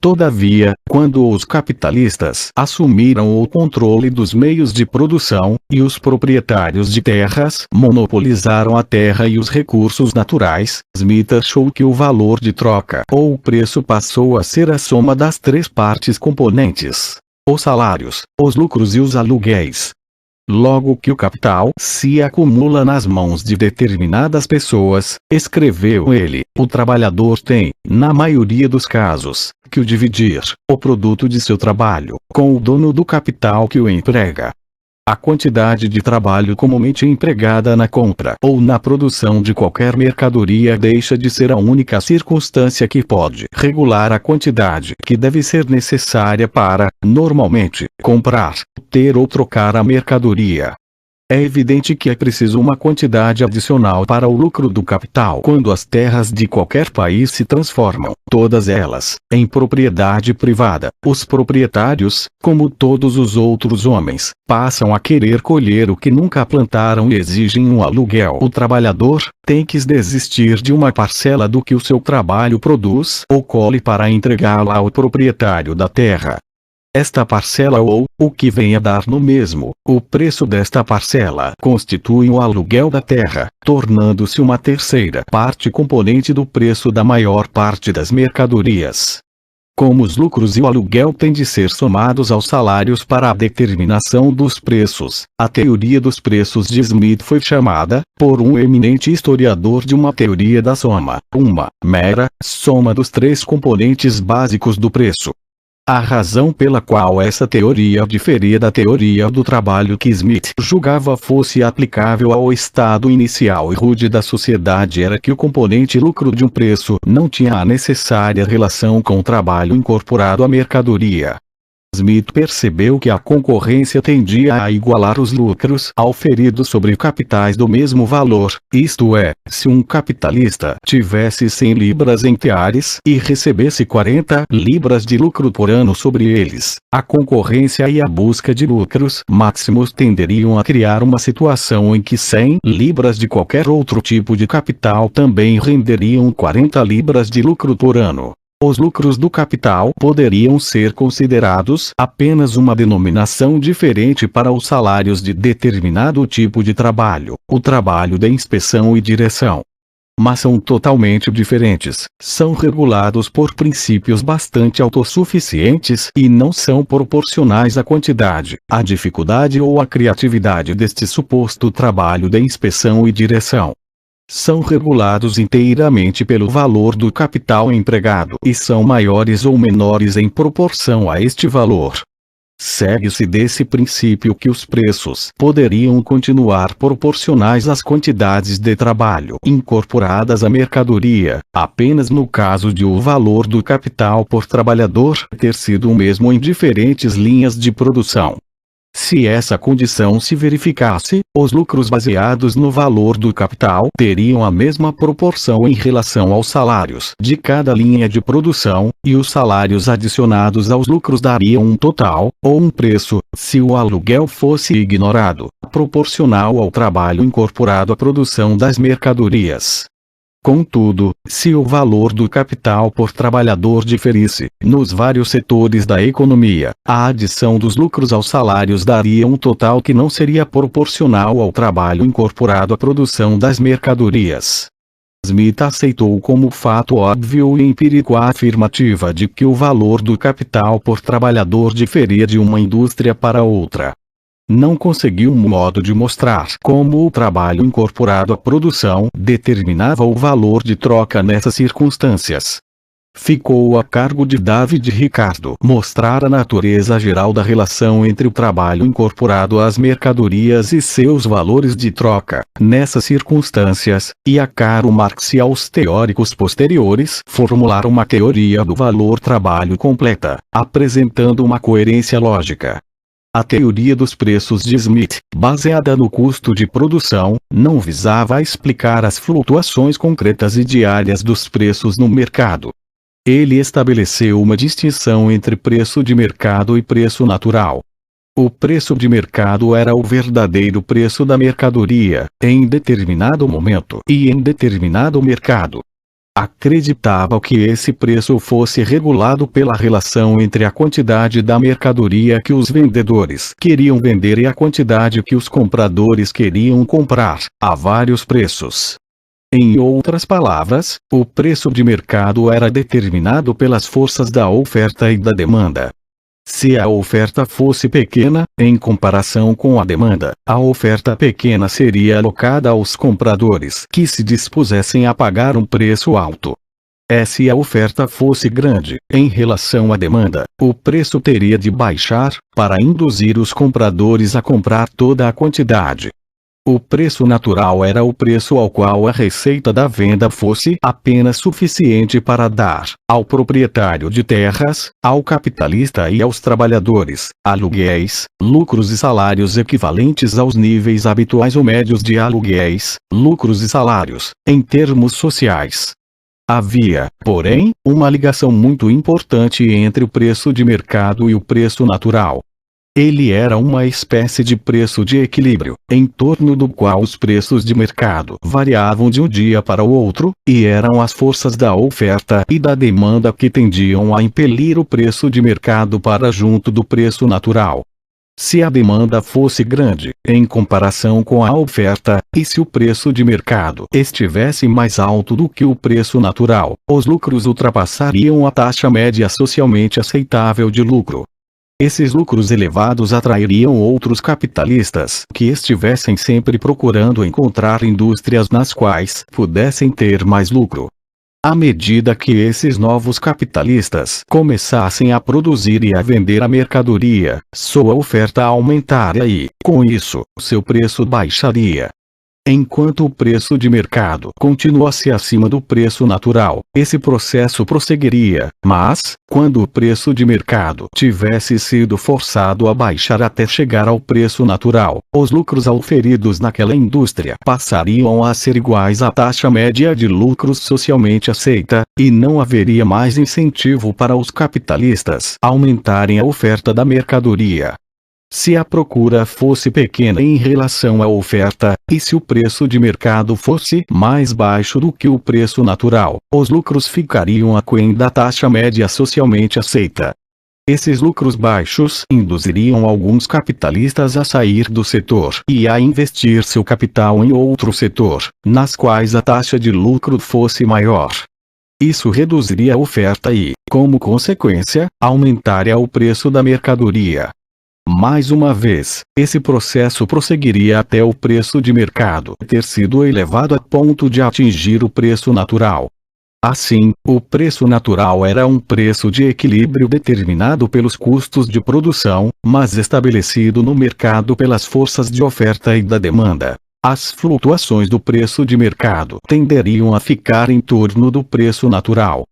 Todavia, quando os capitalistas assumiram o controle dos meios de produção, e os proprietários de terras monopolizaram a terra e os recursos naturais, Smith achou que o valor de troca ou preço passou a ser a soma das 3 partes componentes: os salários, os lucros e os aluguéis. Logo que o capital se acumula nas mãos de determinadas pessoas, escreveu ele, o trabalhador tem, na maioria dos casos, que o dividir, o produto de seu trabalho, com o dono do capital que o emprega. A quantidade de trabalho comumente empregada na compra ou na produção de qualquer mercadoria deixa de ser a única circunstância que pode regular a quantidade que deve ser necessária para, normalmente, comprar, ter ou trocar a mercadoria. É evidente que é preciso uma quantidade adicional para o lucro do capital quando as terras de qualquer país se transformam, todas elas, em propriedade privada. Os proprietários, como todos os outros homens, passam a querer colher o que nunca plantaram e exigem um aluguel. O trabalhador tem que desistir de uma parcela do que o seu trabalho produz ou colhe para entregá-la ao proprietário da terra. Esta parcela ou, o que vem a dar no mesmo, o preço desta parcela constitui o aluguel da terra, tornando-se uma terceira parte componente do preço da maior parte das mercadorias. Como os lucros e o aluguel têm de ser somados aos salários para a determinação dos preços, a teoria dos preços de Smith foi chamada, por um eminente historiador, de uma teoria da soma, uma mera soma dos três componentes básicos do preço. A razão pela qual essa teoria diferia da teoria do trabalho que Smith julgava fosse aplicável ao estado inicial e rude da sociedade era que o componente lucro de um preço não tinha a necessária relação com o trabalho incorporado à mercadoria. Smith percebeu que a concorrência tendia a igualar os lucros auferidos sobre capitais do mesmo valor, isto é, se um capitalista tivesse 100 libras em teares e recebesse 40 libras de lucro por ano sobre eles, a concorrência e a busca de lucros máximos tenderiam a criar uma situação em que 100 libras de qualquer outro tipo de capital também renderiam 40 libras de lucro por ano. Os lucros do capital poderiam ser considerados apenas uma denominação diferente para os salários de determinado tipo de trabalho, o trabalho de inspeção e direção. Mas são totalmente diferentes, são regulados por princípios bastante autossuficientes e não são proporcionais à quantidade, à dificuldade ou à criatividade deste suposto trabalho de inspeção e direção. São regulados inteiramente pelo valor do capital empregado e são maiores ou menores em proporção a este valor. Segue-se desse princípio que os preços poderiam continuar proporcionais às quantidades de trabalho incorporadas à mercadoria, apenas no caso de o valor do capital por trabalhador ter sido o mesmo em diferentes linhas de produção. Se essa condição se verificasse, os lucros baseados no valor do capital teriam a mesma proporção em relação aos salários de cada linha de produção, e os salários adicionados aos lucros dariam um total, ou um preço, se o aluguel fosse ignorado, proporcional ao trabalho incorporado à produção das mercadorias. Contudo, se o valor do capital por trabalhador diferisse, nos vários setores da economia, a adição dos lucros aos salários daria um total que não seria proporcional ao trabalho incorporado à produção das mercadorias. Smith aceitou como fato óbvio e empírico a afirmativa de que o valor do capital por trabalhador diferia de uma indústria para outra. Não conseguiu um modo de mostrar como o trabalho incorporado à produção determinava o valor de troca nessas circunstâncias. Ficou a cargo de David Ricardo mostrar a natureza geral da relação entre o trabalho incorporado às mercadorias e seus valores de troca, nessas circunstâncias, e a Karl Marx e aos teóricos posteriores formular uma teoria do valor-trabalho completa, apresentando uma coerência lógica. A teoria dos preços de Smith, baseada no custo de produção, não visava a explicar as flutuações concretas e diárias dos preços no mercado. Ele estabeleceu uma distinção entre preço de mercado e preço natural. O preço de mercado era o verdadeiro preço da mercadoria, em determinado momento e em determinado mercado. Acreditava que esse preço fosse regulado pela relação entre a quantidade da mercadoria que os vendedores queriam vender e a quantidade que os compradores queriam comprar, a vários preços. Em outras palavras, o preço de mercado era determinado pelas forças da oferta e da demanda. Se a oferta fosse pequena, em comparação com a demanda, a oferta pequena seria alocada aos compradores que se dispusessem a pagar um preço alto. Se a oferta fosse grande, em relação à demanda, o preço teria de baixar, para induzir os compradores a comprar toda a quantidade. O preço natural era o preço ao qual a receita da venda fosse apenas suficiente para dar ao proprietário de terras, ao capitalista e aos trabalhadores, aluguéis, lucros e salários equivalentes aos níveis habituais ou médios de aluguéis, lucros e salários, em termos sociais. Havia, porém, uma ligação muito importante entre o preço de mercado e o preço natural. Ele era uma espécie de preço de equilíbrio, em torno do qual os preços de mercado variavam de um dia para o outro, e eram as forças da oferta e da demanda que tendiam a impelir o preço de mercado para junto do preço natural. Se a demanda fosse grande, em comparação com a oferta, e se o preço de mercado estivesse mais alto do que o preço natural, os lucros ultrapassariam a taxa média socialmente aceitável de lucro. Esses lucros elevados atrairiam outros capitalistas que estivessem sempre procurando encontrar indústrias nas quais pudessem ter mais lucro. À medida que esses novos capitalistas começassem a produzir e a vender a mercadoria, sua oferta aumentaria e, com isso, seu preço baixaria. Enquanto o preço de mercado continuasse acima do preço natural, esse processo prosseguiria, mas, quando o preço de mercado tivesse sido forçado a baixar até chegar ao preço natural, os lucros auferidos naquela indústria passariam a ser iguais à taxa média de lucros socialmente aceita, e não haveria mais incentivo para os capitalistas aumentarem a oferta da mercadoria. Se a procura fosse pequena em relação à oferta, e se o preço de mercado fosse mais baixo do que o preço natural, os lucros ficariam aquém da taxa média socialmente aceita. Esses lucros baixos induziriam alguns capitalistas a sair do setor e a investir seu capital em outro setor, nas quais a taxa de lucro fosse maior. Isso reduziria a oferta e, como consequência, aumentaria o preço da mercadoria. Mais uma vez, esse processo prosseguiria até o preço de mercado ter sido elevado a ponto de atingir o preço natural. Assim, o preço natural era um preço de equilíbrio determinado pelos custos de produção, mas estabelecido no mercado pelas forças de oferta e da demanda. As flutuações do preço de mercado tenderiam a ficar em torno do preço natural.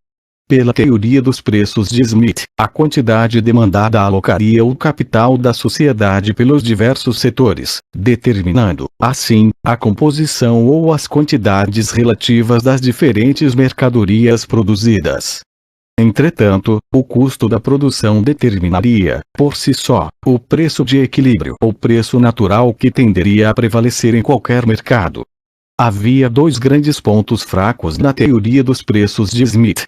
Pela teoria dos preços de Smith, a quantidade demandada alocaria o capital da sociedade pelos diversos setores, determinando, assim, a composição ou as quantidades relativas das diferentes mercadorias produzidas. Entretanto, o custo da produção determinaria, por si só, o preço de equilíbrio ou preço natural que tenderia a prevalecer em qualquer mercado. Havia dois grandes pontos fracos na teoria dos preços de Smith.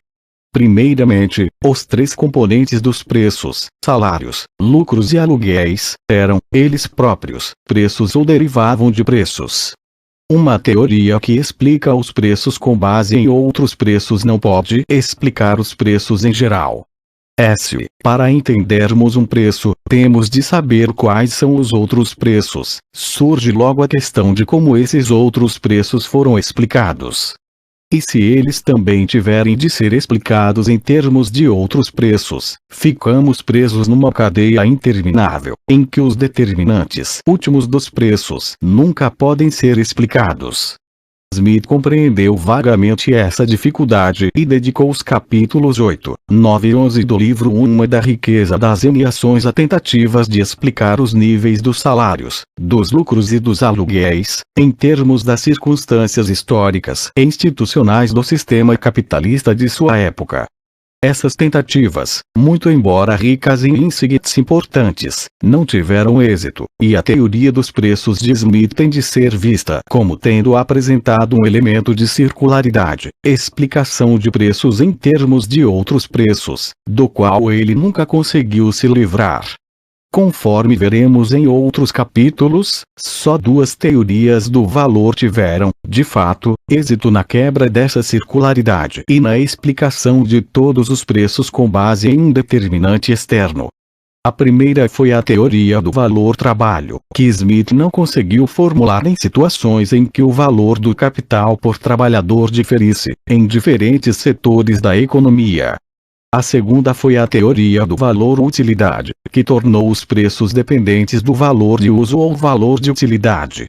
Primeiramente, os três componentes dos preços, salários, lucros e aluguéis, eram, eles próprios, preços ou derivavam de preços. Uma teoria que explica os preços com base em outros preços não pode explicar os preços em geral. Para entendermos um preço, temos de saber quais são os outros preços. Surge logo a questão de como esses outros preços foram explicados. E se eles também tiverem de ser explicados em termos de outros preços, ficamos presos numa cadeia interminável, em que os determinantes últimos dos preços nunca podem ser explicados. Smith compreendeu vagamente essa dificuldade e dedicou os capítulos 8, 9 e 11 do livro Uma da Riqueza das Eneações a tentativas de explicar os níveis dos salários, dos lucros e dos aluguéis, em termos das circunstâncias históricas e institucionais do sistema capitalista de sua época. Essas tentativas, muito embora ricas em insights importantes, não tiveram êxito, e a teoria dos preços de Smith tem de ser vista como tendo apresentado um elemento de circularidade, explicação de preços em termos de outros preços, do qual ele nunca conseguiu se livrar. Conforme veremos em outros capítulos, só duas teorias do valor tiveram, de fato, êxito na quebra dessa circularidade e na explicação de todos os preços com base em um determinante externo. A primeira foi a teoria do valor-trabalho, que Smith não conseguiu formular em situações em que o valor do capital por trabalhador diferisse, em diferentes setores da economia. A segunda foi a teoria do valor-utilidade, que tornou os preços dependentes do valor de uso ou valor de utilidade.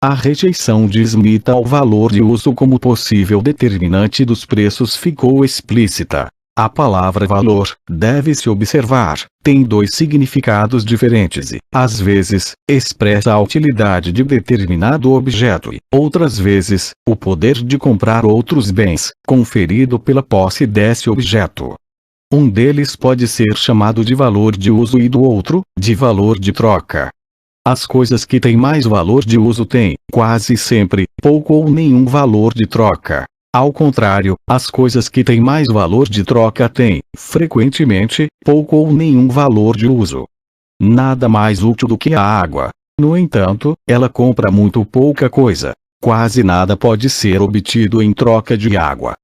A rejeição de Smith ao valor de uso como possível determinante dos preços ficou explícita. A palavra valor, deve-se observar, tem dois significados diferentes e, às vezes, expressa a utilidade de determinado objeto e, outras vezes, o poder de comprar outros bens, conferido pela posse desse objeto. Um deles pode ser chamado de valor de uso e do outro, de valor de troca. As coisas que têm mais valor de uso têm, quase sempre, pouco ou nenhum valor de troca. Ao contrário, as coisas que têm mais valor de troca têm, frequentemente, pouco ou nenhum valor de uso. Nada mais útil do que a água. No entanto, ela compra muito pouca coisa. Quase nada pode ser obtido em troca de água.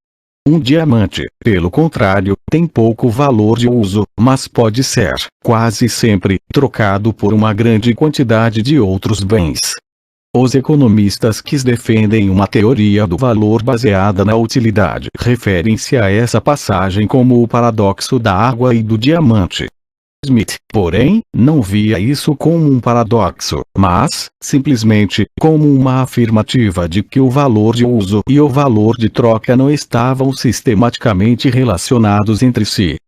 Um diamante, pelo contrário, tem pouco valor de uso, mas pode ser, quase sempre, trocado por uma grande quantidade de outros bens. Os economistas que defendem uma teoria do valor baseada na utilidade referem-se a essa passagem como o paradoxo da água e do diamante. Smith, porém, não via isso como um paradoxo, mas, simplesmente, como uma afirmativa de que o valor de uso e o valor de troca não estavam sistematicamente relacionados entre si.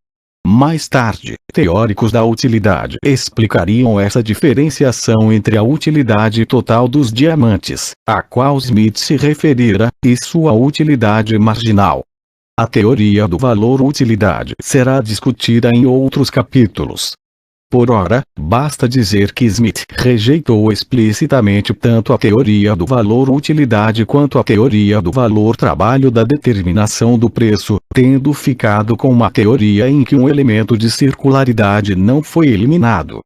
Mais tarde, teóricos da utilidade explicariam essa diferenciação entre a utilidade total dos diamantes, a qual Smith se referira, e sua utilidade marginal. A teoria do valor-utilidade será discutida em outros capítulos. Por ora, basta dizer que Smith rejeitou explicitamente tanto a teoria do valor-utilidade quanto a teoria do valor-trabalho da determinação do preço, tendo ficado com uma teoria em que um elemento de circularidade não foi eliminado.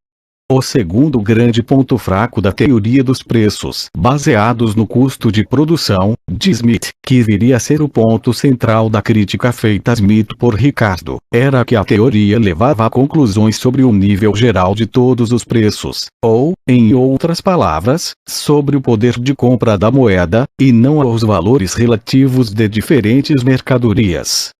O segundo grande ponto fraco da teoria dos preços, baseados no custo de produção, de Smith, que viria a ser o ponto central da crítica feita a Smith por Ricardo, era que a teoria levava a conclusões sobre o nível geral de todos os preços, ou, em outras palavras, sobre o poder de compra da moeda, e não aos valores relativos de diferentes mercadorias.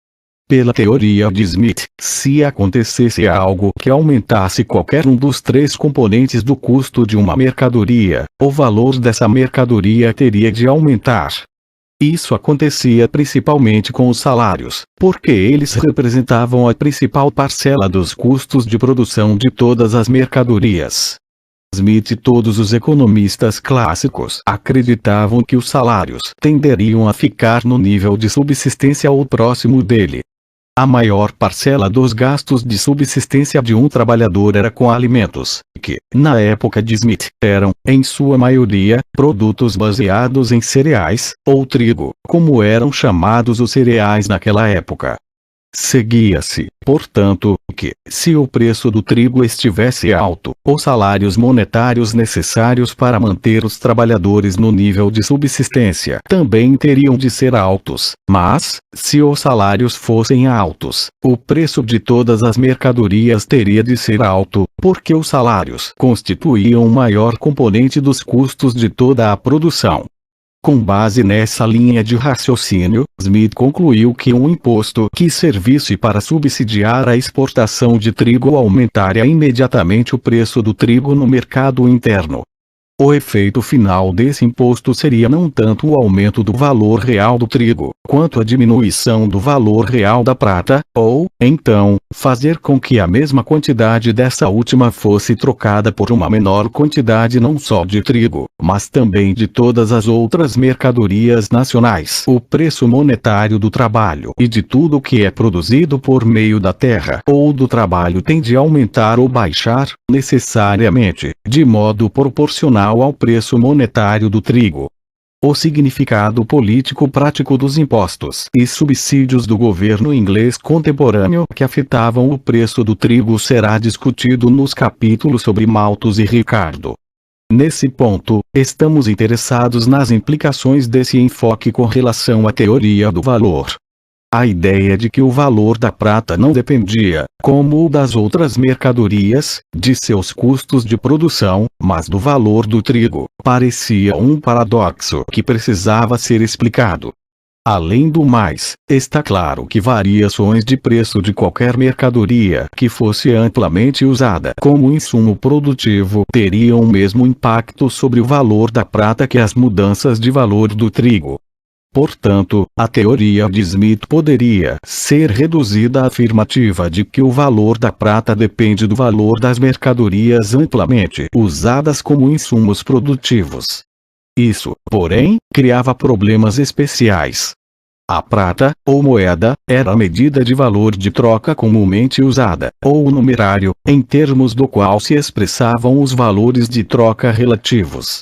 Pela teoria de Smith, se acontecesse algo que aumentasse qualquer um dos três componentes do custo de uma mercadoria, o valor dessa mercadoria teria de aumentar. Isso acontecia principalmente com os salários, porque eles representavam a principal parcela dos custos de produção de todas as mercadorias. Smith e todos os economistas clássicos acreditavam que os salários tenderiam a ficar no nível de subsistência ou próximo dele. A maior parcela dos gastos de subsistência de um trabalhador era com alimentos, que, na época de Smith, eram, em sua maioria, produtos baseados em cereais, ou trigo, como eram chamados os cereais naquela época. Seguia-se, portanto, que, se o preço do trigo estivesse alto, os salários monetários necessários para manter os trabalhadores no nível de subsistência também teriam de ser altos, mas, se os salários fossem altos, o preço de todas as mercadorias teria de ser alto, porque os salários constituíam o maior componente dos custos de toda a produção. Com base nessa linha de raciocínio, Smith concluiu que um imposto que servisse para subsidiar a exportação de trigo aumentaria imediatamente o preço do trigo no mercado interno. O efeito final desse imposto seria não tanto o aumento do valor real do trigo, quanto a diminuição do valor real da prata, ou, então, fazer com que a mesma quantidade dessa última fosse trocada por uma menor quantidade não só de trigo, mas também de todas as outras mercadorias nacionais. O preço monetário do trabalho e de tudo que é produzido por meio da terra ou do trabalho tende a aumentar ou baixar, necessariamente, de modo proporcional ao preço monetário do trigo. O significado político prático dos impostos e subsídios do governo inglês contemporâneo que afetavam o preço do trigo será discutido nos capítulos sobre Malthus e Ricardo. Nesse ponto, estamos interessados nas implicações desse enfoque com relação à teoria do valor. A ideia de que o valor da prata não dependia, como o das outras mercadorias, de seus custos de produção, mas do valor do trigo, parecia um paradoxo que precisava ser explicado. Além do mais, está claro que variações de preço de qualquer mercadoria que fosse amplamente usada como insumo produtivo teriam o mesmo impacto sobre o valor da prata que as mudanças de valor do trigo. Portanto, a teoria de Smith poderia ser reduzida à afirmativa de que o valor da prata depende do valor das mercadorias amplamente usadas como insumos produtivos. Isso, porém, criava problemas especiais. A prata, ou moeda, era a medida de valor de troca comumente usada, ou o numerário, em termos do qual se expressavam os valores de troca relativos.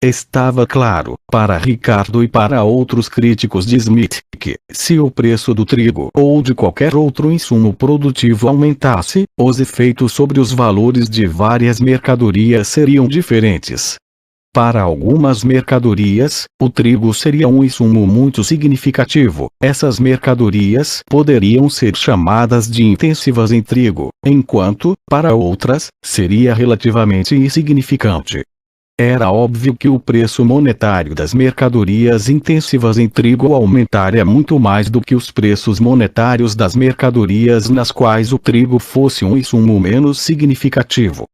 Estava claro, para Ricardo e para outros críticos de Smith, que, se o preço do trigo ou de qualquer outro insumo produtivo aumentasse, os efeitos sobre os valores de várias mercadorias seriam diferentes. Para algumas mercadorias, o trigo seria um insumo muito significativo. Essas mercadorias poderiam ser chamadas de intensivas em trigo, enquanto, para outras, seria relativamente insignificante. Era óbvio que o preço monetário das mercadorias intensivas em trigo aumentaria muito mais do que os preços monetários das mercadorias nas quais o trigo fosse um insumo menos significativo.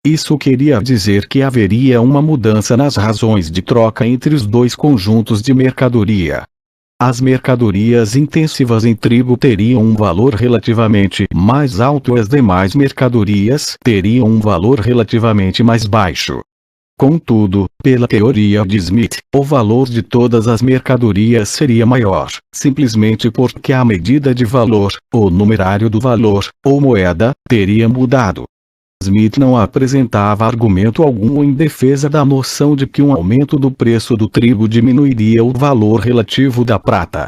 Isso queria dizer que haveria uma mudança nas razões de troca entre os dois conjuntos de mercadoria. As mercadorias intensivas em trigo teriam um valor relativamente mais alto e as demais mercadorias teriam um valor relativamente mais baixo. Contudo, pela teoria de Smith, o valor de todas as mercadorias seria maior, simplesmente porque a medida de valor, o numerário do valor, ou moeda, teria mudado. Smith não apresentava argumento algum em defesa da noção de que um aumento do preço do trigo diminuiria o valor relativo da prata.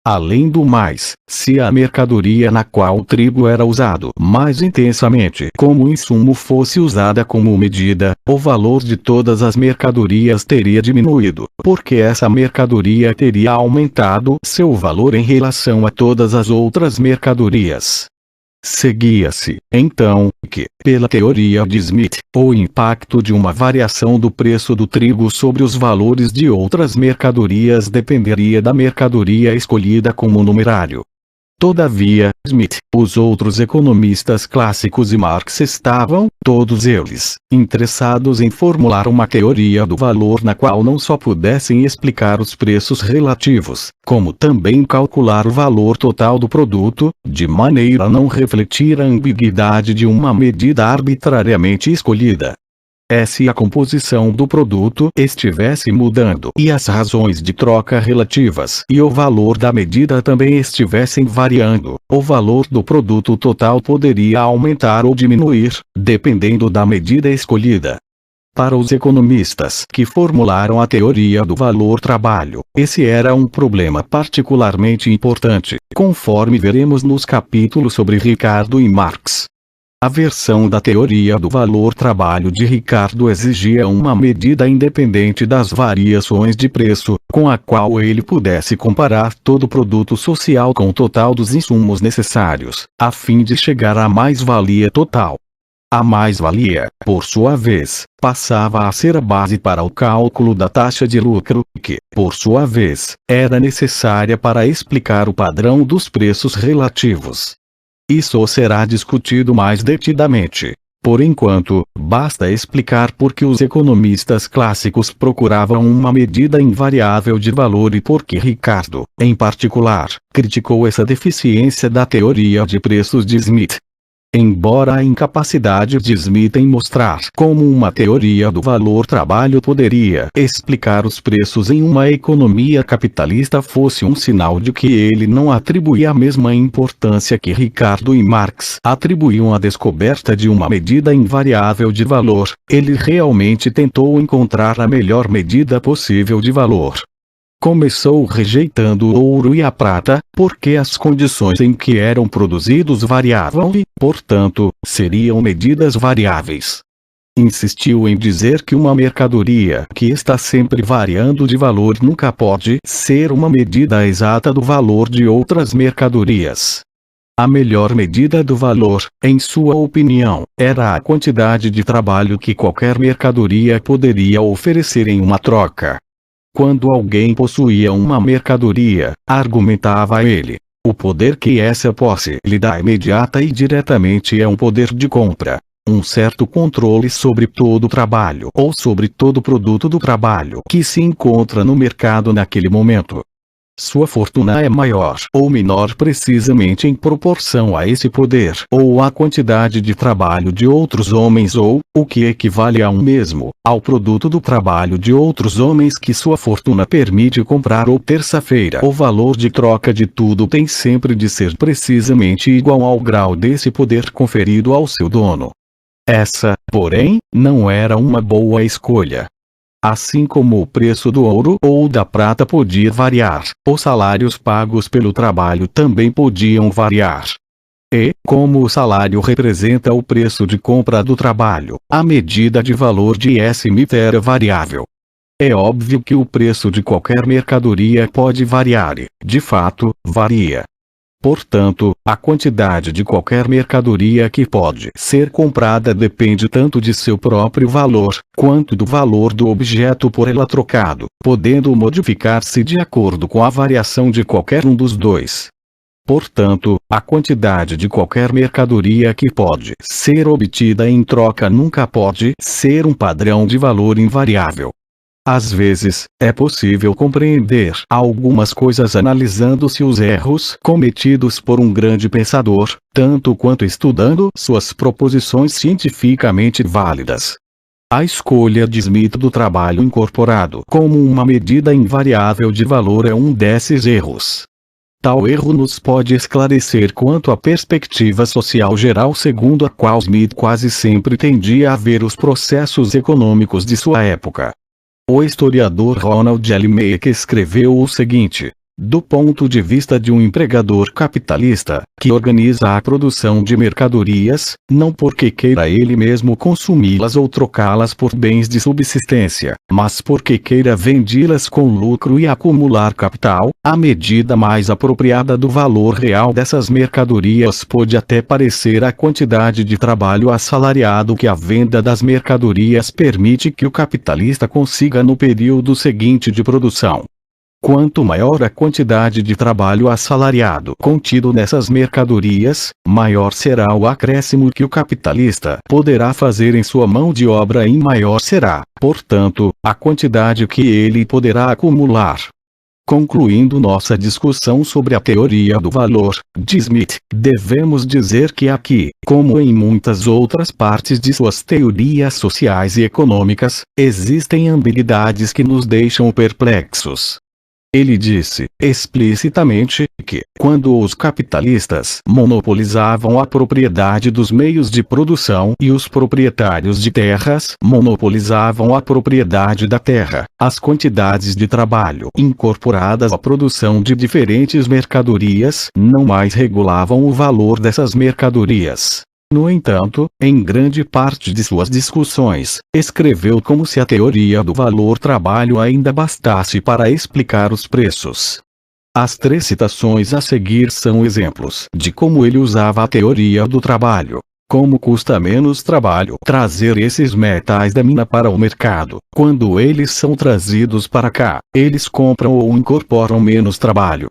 Além do mais, se a mercadoria na qual o trigo era usado mais intensamente como insumo fosse usada como medida, o valor de todas as mercadorias teria diminuído, porque essa mercadoria teria aumentado seu valor em relação a todas as outras mercadorias. Seguia-se, então, que, pela teoria de Smith, o impacto de uma variação do preço do trigo sobre os valores de outras mercadorias dependeria da mercadoria escolhida como numerário. Todavia, Smith, os outros economistas clássicos e Marx estavam, todos eles, interessados em formular uma teoria do valor na qual não só pudessem explicar os preços relativos, como também calcular o valor total do produto, de maneira a não refletir a ambiguidade de uma medida arbitrariamente escolhida. Se a composição do produto estivesse mudando e as razões de troca relativas e o valor da medida também estivessem variando, o valor do produto total poderia aumentar ou diminuir, dependendo da medida escolhida. Para os economistas que formularam a teoria do valor-trabalho, esse era um problema particularmente importante, conforme veremos nos capítulos sobre Ricardo e Marx. A versão da teoria do valor-trabalho de Ricardo exigia uma medida independente das variações de preço, com a qual ele pudesse comparar todo o produto social com o total dos insumos necessários, a fim de chegar à mais-valia total. A mais-valia, por sua vez, passava a ser a base para o cálculo da taxa de lucro, que, por sua vez, era necessária para explicar o padrão dos preços relativos. Isso será discutido mais detidamente. Por enquanto, basta explicar por que os economistas clássicos procuravam uma medida invariável de valor e por que Ricardo, em particular, criticou essa deficiência da teoria de preços de Smith. Embora a incapacidade de Smith em mostrar como uma teoria do valor-trabalho poderia explicar os preços em uma economia capitalista fosse um sinal de que ele não atribuía a mesma importância que Ricardo e Marx atribuíam à descoberta de uma medida invariável de valor, ele realmente tentou encontrar a melhor medida possível de valor. Começou rejeitando o ouro e a prata, porque as condições em que eram produzidos variavam e, portanto, seriam medidas variáveis. Insistiu em dizer que uma mercadoria que está sempre variando de valor nunca pode ser uma medida exata do valor de outras mercadorias. A melhor medida do valor, em sua opinião, era a quantidade de trabalho que qualquer mercadoria poderia oferecer em uma troca. Quando alguém possuía uma mercadoria, argumentava ele, o poder que essa posse lhe dá imediata e diretamente é um poder de compra. Um certo controle sobre todo o trabalho ou sobre todo o produto do trabalho que se encontra no mercado naquele momento. Sua fortuna é maior ou menor precisamente em proporção a esse poder ou à quantidade de trabalho de outros homens ou, o que equivale a um mesmo, ao produto do trabalho de outros homens que sua fortuna permite comprar ou terça-feira. O valor de troca de tudo tem sempre de ser precisamente igual ao grau desse poder conferido ao seu dono. Essa, porém, não era uma boa escolha. Assim como o preço do ouro ou da prata podia variar, os salários pagos pelo trabalho também podiam variar. E, como o salário representa o preço de compra do trabalho, a medida de valor de Smith era variável. É óbvio que o preço de qualquer mercadoria pode variar e, de fato, varia. Portanto, a quantidade de qualquer mercadoria que pode ser comprada depende tanto de seu próprio valor, quanto do valor do objeto por ela trocado, podendo modificar-se de acordo com a variação de qualquer um dos dois. Portanto, a quantidade de qualquer mercadoria que pode ser obtida em troca nunca pode ser um padrão de valor invariável. Às vezes, é possível compreender algumas coisas analisando-se os erros cometidos por um grande pensador, tanto quanto estudando suas proposições cientificamente válidas. A escolha de Smith do trabalho incorporado como uma medida invariável de valor é um desses erros. Tal erro nos pode esclarecer quanto à perspectiva social geral segundo a qual Smith quase sempre tendia a ver os processos econômicos de sua época. O historiador Ronald L. Meek escreveu o seguinte: do ponto de vista de um empregador capitalista, que organiza a produção de mercadorias, não porque queira ele mesmo consumi-las ou trocá-las por bens de subsistência, mas porque queira vendê-las com lucro e acumular capital, a medida mais apropriada do valor real dessas mercadorias pode até parecer a quantidade de trabalho assalariado que a venda das mercadorias permite que o capitalista consiga no período seguinte de produção. Quanto maior a quantidade de trabalho assalariado contido nessas mercadorias, maior será o acréscimo que o capitalista poderá fazer em sua mão de obra e maior será, portanto, a quantidade que ele poderá acumular. Concluindo nossa discussão sobre a teoria do valor, de Smith, devemos dizer que aqui, como em muitas outras partes de suas teorias sociais e econômicas, existem ambiguidades que nos deixam perplexos. Ele disse, explicitamente, que, quando os capitalistas monopolizavam a propriedade dos meios de produção e os proprietários de terras monopolizavam a propriedade da terra, as quantidades de trabalho incorporadas à produção de diferentes mercadorias não mais regulavam o valor dessas mercadorias. No entanto, em grande parte de suas discussões, escreveu como se a teoria do valor-trabalho ainda bastasse para explicar os preços. As 3 citações a seguir são exemplos de como ele usava a teoria do trabalho. Como custa menos trabalho trazer esses metais da mina para o mercado, quando eles são trazidos para cá, eles compram ou incorporam menos trabalho.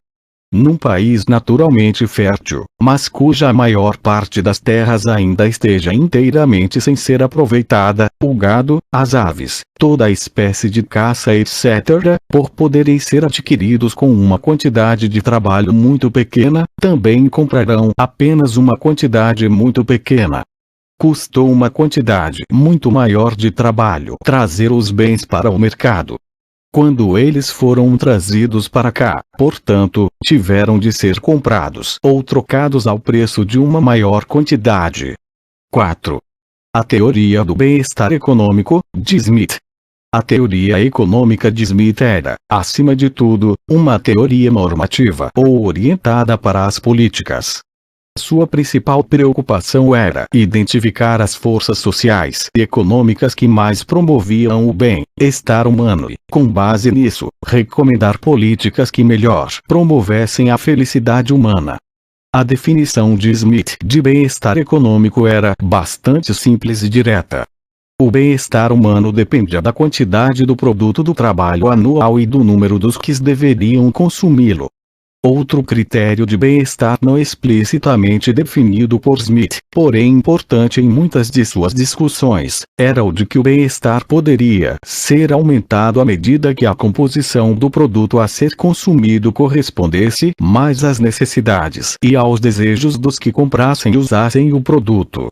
Num país naturalmente fértil, mas cuja maior parte das terras ainda esteja inteiramente sem ser aproveitada, o gado, as aves, toda a espécie de caça etc., por poderem ser adquiridos com uma quantidade de trabalho muito pequena, também comprarão apenas uma quantidade muito pequena. Custou uma quantidade muito maior de trabalho trazer os bens para o mercado. Quando eles foram trazidos para cá, portanto, tiveram de ser comprados ou trocados ao preço de uma maior quantidade. 4. A teoria do bem-estar econômico, de Smith. A teoria econômica de Smith era, acima de tudo, uma teoria normativa ou orientada para as políticas. Sua principal preocupação era identificar as forças sociais e econômicas que mais promoviam o bem-estar humano e, com base nisso, recomendar políticas que melhor promovessem a felicidade humana. A definição de Smith de bem-estar econômico era bastante simples e direta. O bem-estar humano dependia da quantidade do produto do trabalho anual e do número dos que deveriam consumi-lo. Outro critério de bem-estar não explicitamente definido por Smith, porém importante em muitas de suas discussões, era o de que o bem-estar poderia ser aumentado à medida que a composição do produto a ser consumido correspondesse mais às necessidades e aos desejos dos que comprassem e usassem o produto.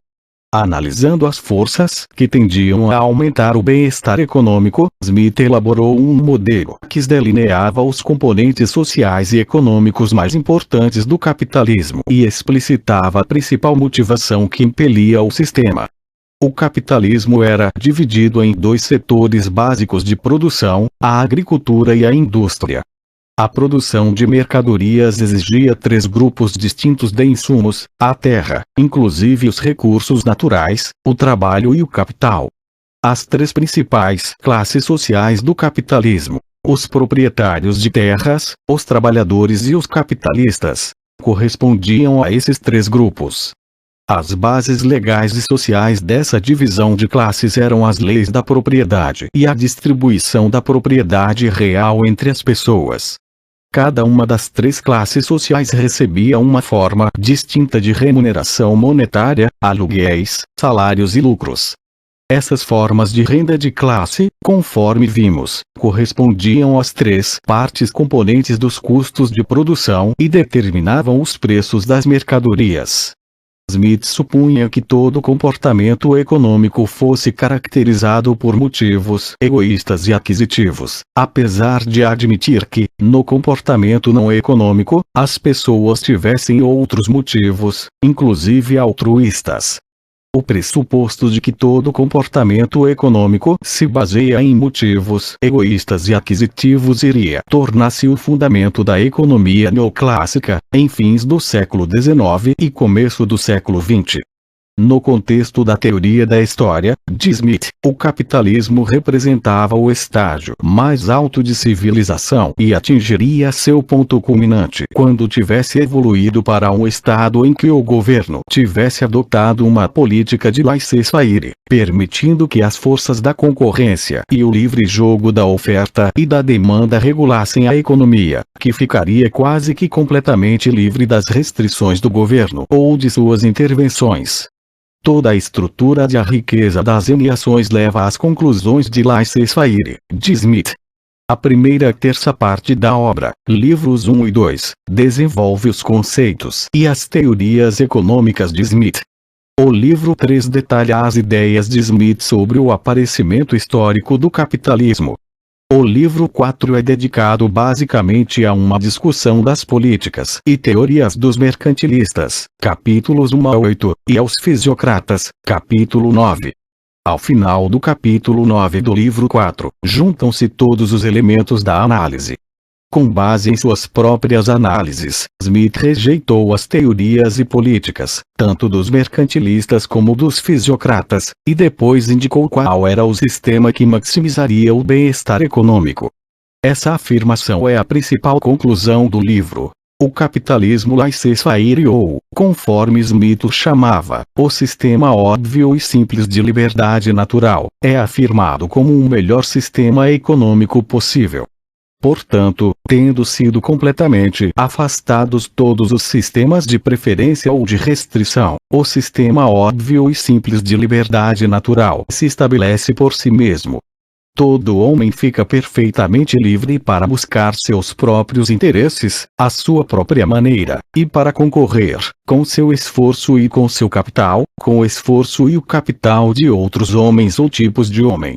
Analisando as forças que tendiam a aumentar o bem-estar econômico, Smith elaborou um modelo que delineava os componentes sociais e econômicos mais importantes do capitalismo e explicitava a principal motivação que impelia o sistema. O capitalismo era dividido em dois setores básicos de produção, a agricultura e a indústria. A produção de mercadorias exigia três grupos distintos de insumos: a terra, inclusive os recursos naturais, o trabalho e o capital. As três principais classes sociais do capitalismo, os proprietários de terras, os trabalhadores e os capitalistas, correspondiam a esses três grupos. As bases legais e sociais dessa divisão de classes eram as leis da propriedade e a distribuição da propriedade real entre as pessoas. Cada uma das três classes sociais recebia uma forma distinta de remuneração monetária: aluguéis, salários e lucros. Essas formas de renda de classe, conforme vimos, correspondiam às três partes componentes dos custos de produção e determinavam os preços das mercadorias. Smith supunha que todo comportamento econômico fosse caracterizado por motivos egoístas e aquisitivos, apesar de admitir que, no comportamento não econômico, as pessoas tivessem outros motivos, inclusive altruístas. O pressuposto de que todo comportamento econômico se baseia em motivos egoístas e aquisitivos iria tornar-se o fundamento da economia neoclássica, em fins do século XIX e começo do século XX. No contexto da teoria da história, de Smith, o capitalismo representava o estágio mais alto de civilização e atingiria seu ponto culminante quando tivesse evoluído para um estado em que o governo tivesse adotado uma política de laissez-faire, permitindo que as forças da concorrência e o livre jogo da oferta e da demanda regulassem a economia, que ficaria quase que completamente livre das restrições do governo ou de suas intervenções. Toda a estrutura de a riqueza das ações leva às conclusões de laissez-faire, de Smith. A primeira terça parte da obra, livros 1 e 2, desenvolve os conceitos e as teorias econômicas de Smith. O livro 3 detalha as ideias de Smith sobre o aparecimento histórico do capitalismo. O livro 4 é dedicado basicamente a uma discussão das políticas e teorias dos mercantilistas, capítulos 1 a 8, e aos fisiocratas, capítulo 9. Ao final do capítulo 9 do livro 4, juntam-se todos os elementos da análise. Com base em suas próprias análises, Smith rejeitou as teorias e políticas, tanto dos mercantilistas como dos fisiocratas, e depois indicou qual era o sistema que maximizaria o bem-estar econômico. Essa afirmação é a principal conclusão do livro. O capitalismo laissez-faire ou, conforme Smith o chamava, o sistema óbvio e simples de liberdade natural, é afirmado como o melhor sistema econômico possível. Portanto, tendo sido completamente afastados todos os sistemas de preferência ou de restrição, o sistema óbvio e simples de liberdade natural se estabelece por si mesmo. Todo homem fica perfeitamente livre para buscar seus próprios interesses, à sua própria maneira, e para concorrer, com seu esforço e com seu capital, com o esforço e o capital de outros homens ou tipos de homem.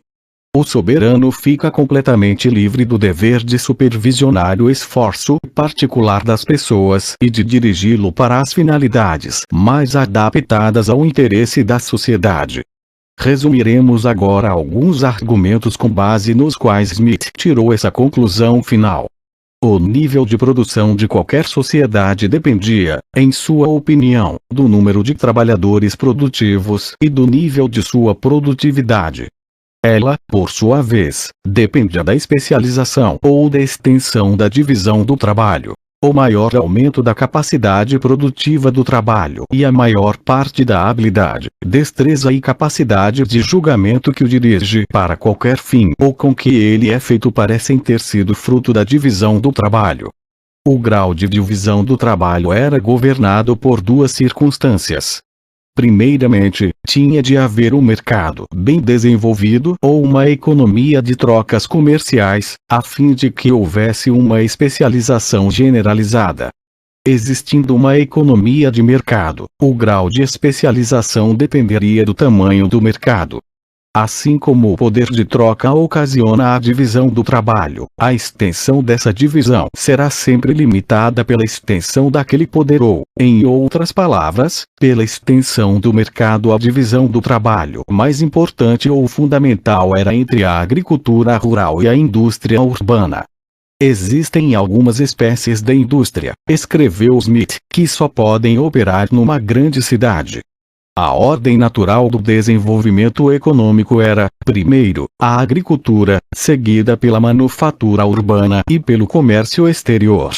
O soberano fica completamente livre do dever de supervisionar o esforço particular das pessoas e de dirigi-lo para as finalidades mais adaptadas ao interesse da sociedade. Resumiremos agora alguns argumentos com base nos quais Smith tirou essa conclusão final. O nível de produção de qualquer sociedade dependia, em sua opinião, do número de trabalhadores produtivos e do nível de sua produtividade. Ela, por sua vez, dependia da especialização ou da extensão da divisão do trabalho. O maior aumento da capacidade produtiva do trabalho e a maior parte da habilidade, destreza e capacidade de julgamento que o dirige para qualquer fim ou com que ele é feito parecem ter sido fruto da divisão do trabalho. O grau de divisão do trabalho era governado por duas circunstâncias. Primeiramente, tinha de haver um mercado bem desenvolvido ou uma economia de trocas comerciais, a fim de que houvesse uma especialização generalizada. Existindo uma economia de mercado, o grau de especialização dependeria do tamanho do mercado. Assim como o poder de troca ocasiona a divisão do trabalho, a extensão dessa divisão será sempre limitada pela extensão daquele poder ou, em outras palavras, pela extensão do mercado. A divisão do trabalho mais importante ou fundamental era entre a agricultura rural e a indústria urbana. Existem algumas espécies de indústria, escreveu Smith, que só podem operar numa grande cidade. A ordem natural do desenvolvimento econômico era, primeiro, a agricultura, seguida pela manufatura urbana e pelo comércio exterior.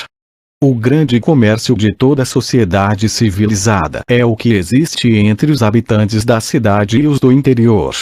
O grande comércio de toda sociedade civilizada é o que existe entre os habitantes da cidade e os do interior.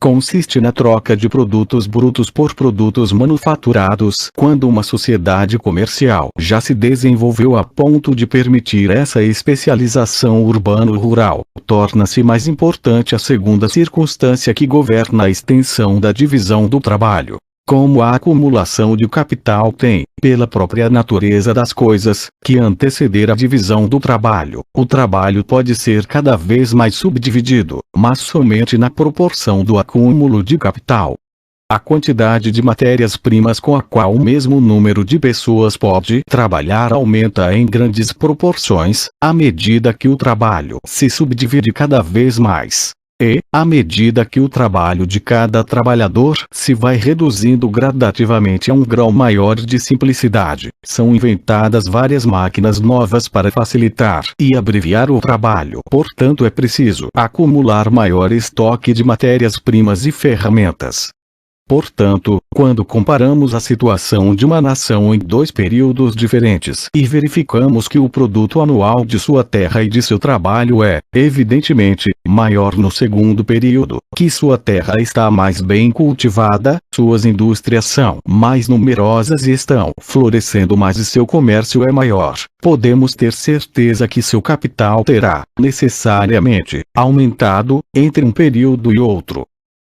Consiste na troca de produtos brutos por produtos manufaturados. Quando uma sociedade comercial já se desenvolveu a ponto de permitir essa especialização urbano-rural, torna-se mais importante a segunda circunstância que governa a extensão da divisão do trabalho. Como a acumulação de capital tem, pela própria natureza das coisas, que anteceder a divisão do trabalho, o trabalho pode ser cada vez mais subdividido, mas somente na proporção do acúmulo de capital. A quantidade de matérias-primas com a qual o mesmo número de pessoas pode trabalhar aumenta em grandes proporções, à medida que o trabalho se subdivide cada vez mais. E, à medida que o trabalho de cada trabalhador se vai reduzindo gradativamente a um grau maior de simplicidade, são inventadas várias máquinas novas para facilitar e abreviar o trabalho. Portanto, é preciso acumular maior estoque de matérias-primas e ferramentas. Portanto, quando comparamos a situação de uma nação em dois períodos diferentes e verificamos que o produto anual de sua terra e de seu trabalho é, evidentemente, maior no segundo período, que sua terra está mais bem cultivada, suas indústrias são mais numerosas e estão florescendo mais e seu comércio é maior, podemos ter certeza que seu capital terá, necessariamente, aumentado, entre um período e outro.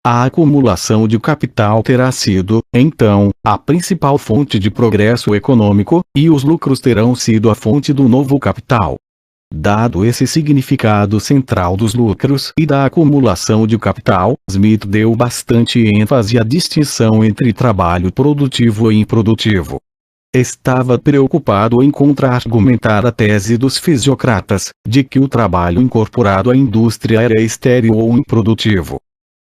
A acumulação de capital terá sido, então, a principal fonte de progresso econômico, e os lucros terão sido a fonte do novo capital. Dado esse significado central dos lucros e da acumulação de capital, Smith deu bastante ênfase à distinção entre trabalho produtivo e improdutivo. Estava preocupado em contra-argumentar a tese dos fisiocratas, de que o trabalho incorporado à indústria era estéril ou improdutivo.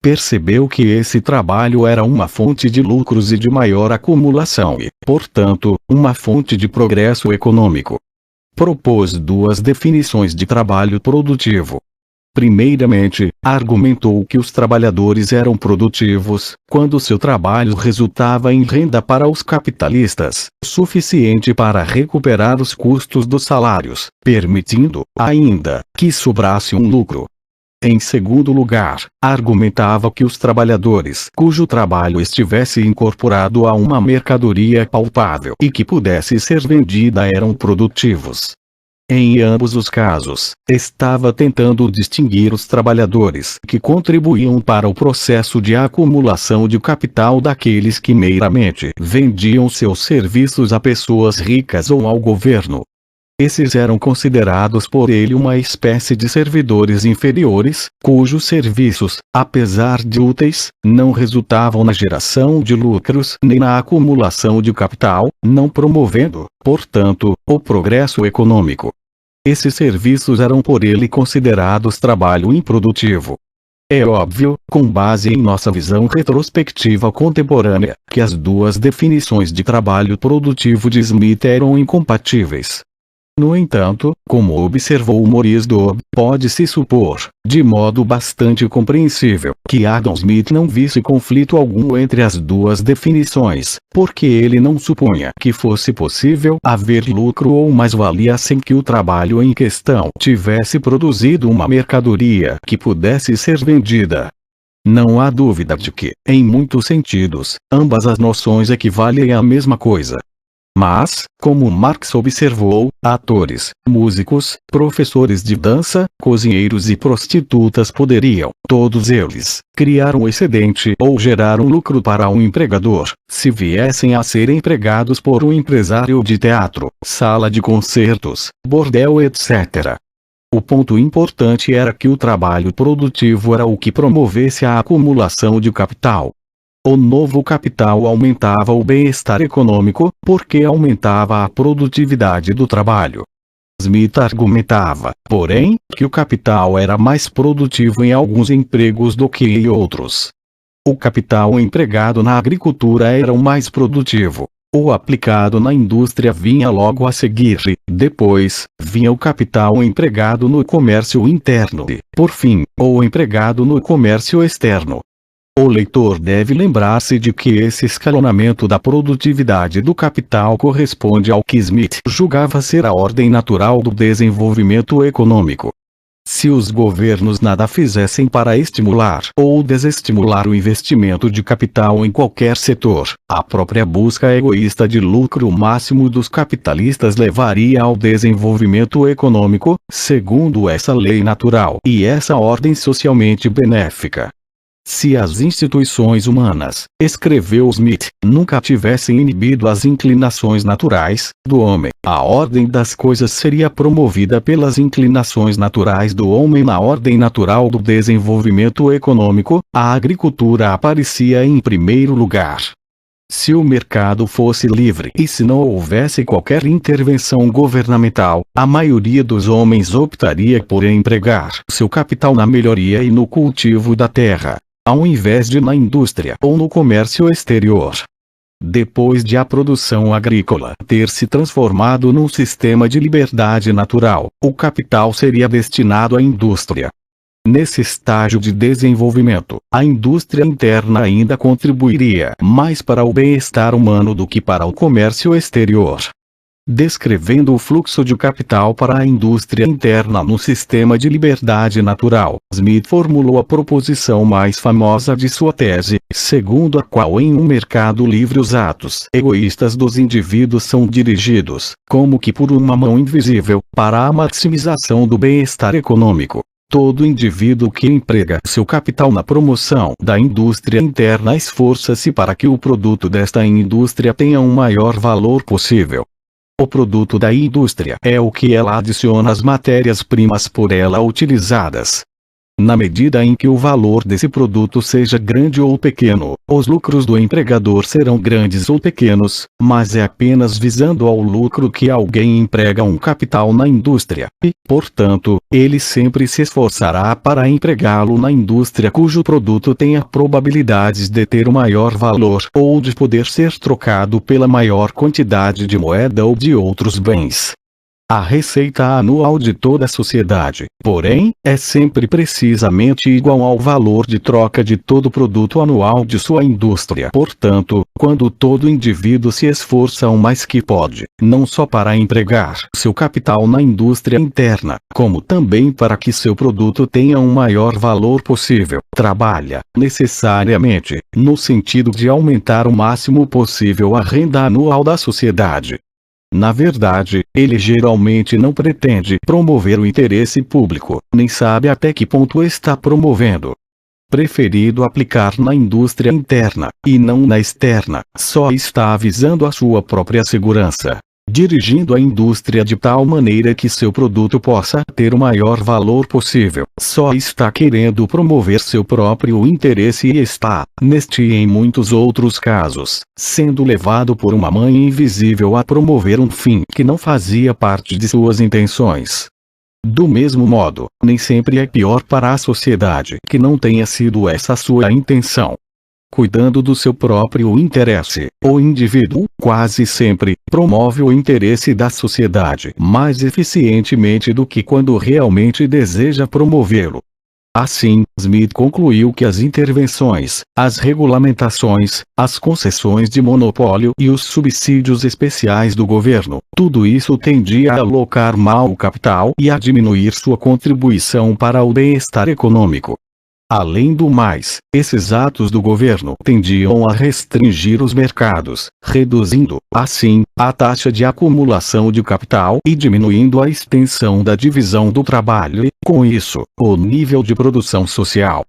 Percebeu que esse trabalho era uma fonte de lucros e de maior acumulação e, portanto, uma fonte de progresso econômico. Propôs duas definições de trabalho produtivo. Primeiramente, argumentou que os trabalhadores eram produtivos, quando seu trabalho resultava em renda para os capitalistas, suficiente para recuperar os custos dos salários, permitindo, ainda, que sobrasse um lucro. Em segundo lugar, argumentava que os trabalhadores cujo trabalho estivesse incorporado a uma mercadoria palpável e que pudesse ser vendida eram produtivos. Em ambos os casos, estava tentando distinguir os trabalhadores que contribuíam para o processo de acumulação de capital daqueles que meramente vendiam seus serviços a pessoas ricas ou ao governo. Esses eram considerados por ele uma espécie de servidores inferiores, cujos serviços, apesar de úteis, não resultavam na geração de lucros nem na acumulação de capital, não promovendo, portanto, o progresso econômico. Esses serviços eram por ele considerados trabalho improdutivo. É óbvio, com base em nossa visão retrospectiva contemporânea, que as duas definições de trabalho produtivo de Smith eram incompatíveis. No entanto, como observou Maurice Dobb, pode-se supor, de modo bastante compreensível, que Adam Smith não visse conflito algum entre as duas definições, porque ele não supunha que fosse possível haver lucro ou mais-valia sem que o trabalho em questão tivesse produzido uma mercadoria que pudesse ser vendida. Não há dúvida de que, em muitos sentidos, ambas as noções equivalem à mesma coisa. Mas, como Marx observou, atores, músicos, professores de dança, cozinheiros e prostitutas poderiam, todos eles, criar um excedente ou gerar um lucro para um empregador, se viessem a ser empregados por um empresário de teatro, sala de concertos, bordel, etc. O ponto importante era que o trabalho produtivo era o que promovesse a acumulação de capital. O novo capital aumentava o bem-estar econômico, porque aumentava a produtividade do trabalho. Smith argumentava, porém, que o capital era mais produtivo em alguns empregos do que em outros. O capital empregado na agricultura era o mais produtivo. O aplicado na indústria vinha logo a seguir e, depois, vinha o capital empregado no comércio interno e, por fim, o empregado no comércio externo. O leitor deve lembrar-se de que esse escalonamento da produtividade do capital corresponde ao que Smith julgava ser a ordem natural do desenvolvimento econômico. Se os governos nada fizessem para estimular ou desestimular o investimento de capital em qualquer setor, a própria busca egoísta de lucro máximo dos capitalistas levaria ao desenvolvimento econômico, segundo essa lei natural e essa ordem socialmente benéfica. Se as instituições humanas, escreveu Smith, nunca tivessem inibido as inclinações naturais do homem, a ordem das coisas seria promovida pelas inclinações naturais do homem na ordem natural do desenvolvimento econômico, a agricultura aparecia em primeiro lugar. Se o mercado fosse livre e se não houvesse qualquer intervenção governamental, a maioria dos homens optaria por empregar seu capital na melhoria e no cultivo da terra, ao invés de na indústria ou no comércio exterior. Depois de a produção agrícola ter se transformado num sistema de liberdade natural, o capital seria destinado à indústria. Nesse estágio de desenvolvimento, a indústria interna ainda contribuiria mais para o bem-estar humano do que para o comércio exterior. Descrevendo o fluxo de capital para a indústria interna no sistema de liberdade natural, Smith formulou a proposição mais famosa de sua tese, segundo a qual em um mercado livre os atos egoístas dos indivíduos são dirigidos, como que por uma mão invisível, para a maximização do bem-estar econômico. Todo indivíduo que emprega seu capital na promoção da indústria interna esforça-se para que o produto desta indústria tenha um maior valor possível. O produto da indústria é o que ela adiciona às matérias-primas por ela utilizadas. Na medida em que o valor desse produto seja grande ou pequeno, os lucros do empregador serão grandes ou pequenos, mas é apenas visando ao lucro que alguém emprega um capital na indústria, e, portanto, ele sempre se esforçará para empregá-lo na indústria cujo produto tenha probabilidades de ter o maior valor ou de poder ser trocado pela maior quantidade de moeda ou de outros bens. A receita anual de toda a sociedade, porém, é sempre precisamente igual ao valor de troca de todo produto anual de sua indústria. Portanto, quando todo indivíduo se esforça o mais que pode, não só para empregar seu capital na indústria interna, como também para que seu produto tenha um maior valor possível, trabalha, necessariamente, no sentido de aumentar o máximo possível a renda anual da sociedade. Na verdade, ele geralmente não pretende promover o interesse público, nem sabe até que ponto está promovendo. Preferido aplicar na indústria interna, e não na externa, só está avisando a sua própria segurança, dirigindo a indústria de tal maneira que seu produto possa ter o maior valor possível. Só está querendo promover seu próprio interesse e está, neste e em muitos outros casos, sendo levado por uma mãe invisível a promover um fim que não fazia parte de suas intenções. Do mesmo modo, nem sempre é pior para a sociedade que não tenha sido essa sua intenção. cuidando do seu próprio interesse. O indivíduo, quase sempre, promove o interesse da sociedade mais eficientemente do que quando realmente deseja promovê-lo. Assim, Smith concluiu que as intervenções, as regulamentações, as concessões de monopólio e os subsídios especiais do governo, tudo isso tendia a alocar mal o capital e a diminuir sua contribuição para o bem-estar econômico. Além do mais, esses atos do governo tendiam a restringir os mercados, reduzindo, assim, a taxa de acumulação de capital e diminuindo a extensão da divisão do trabalho e, com isso, o nível de produção social.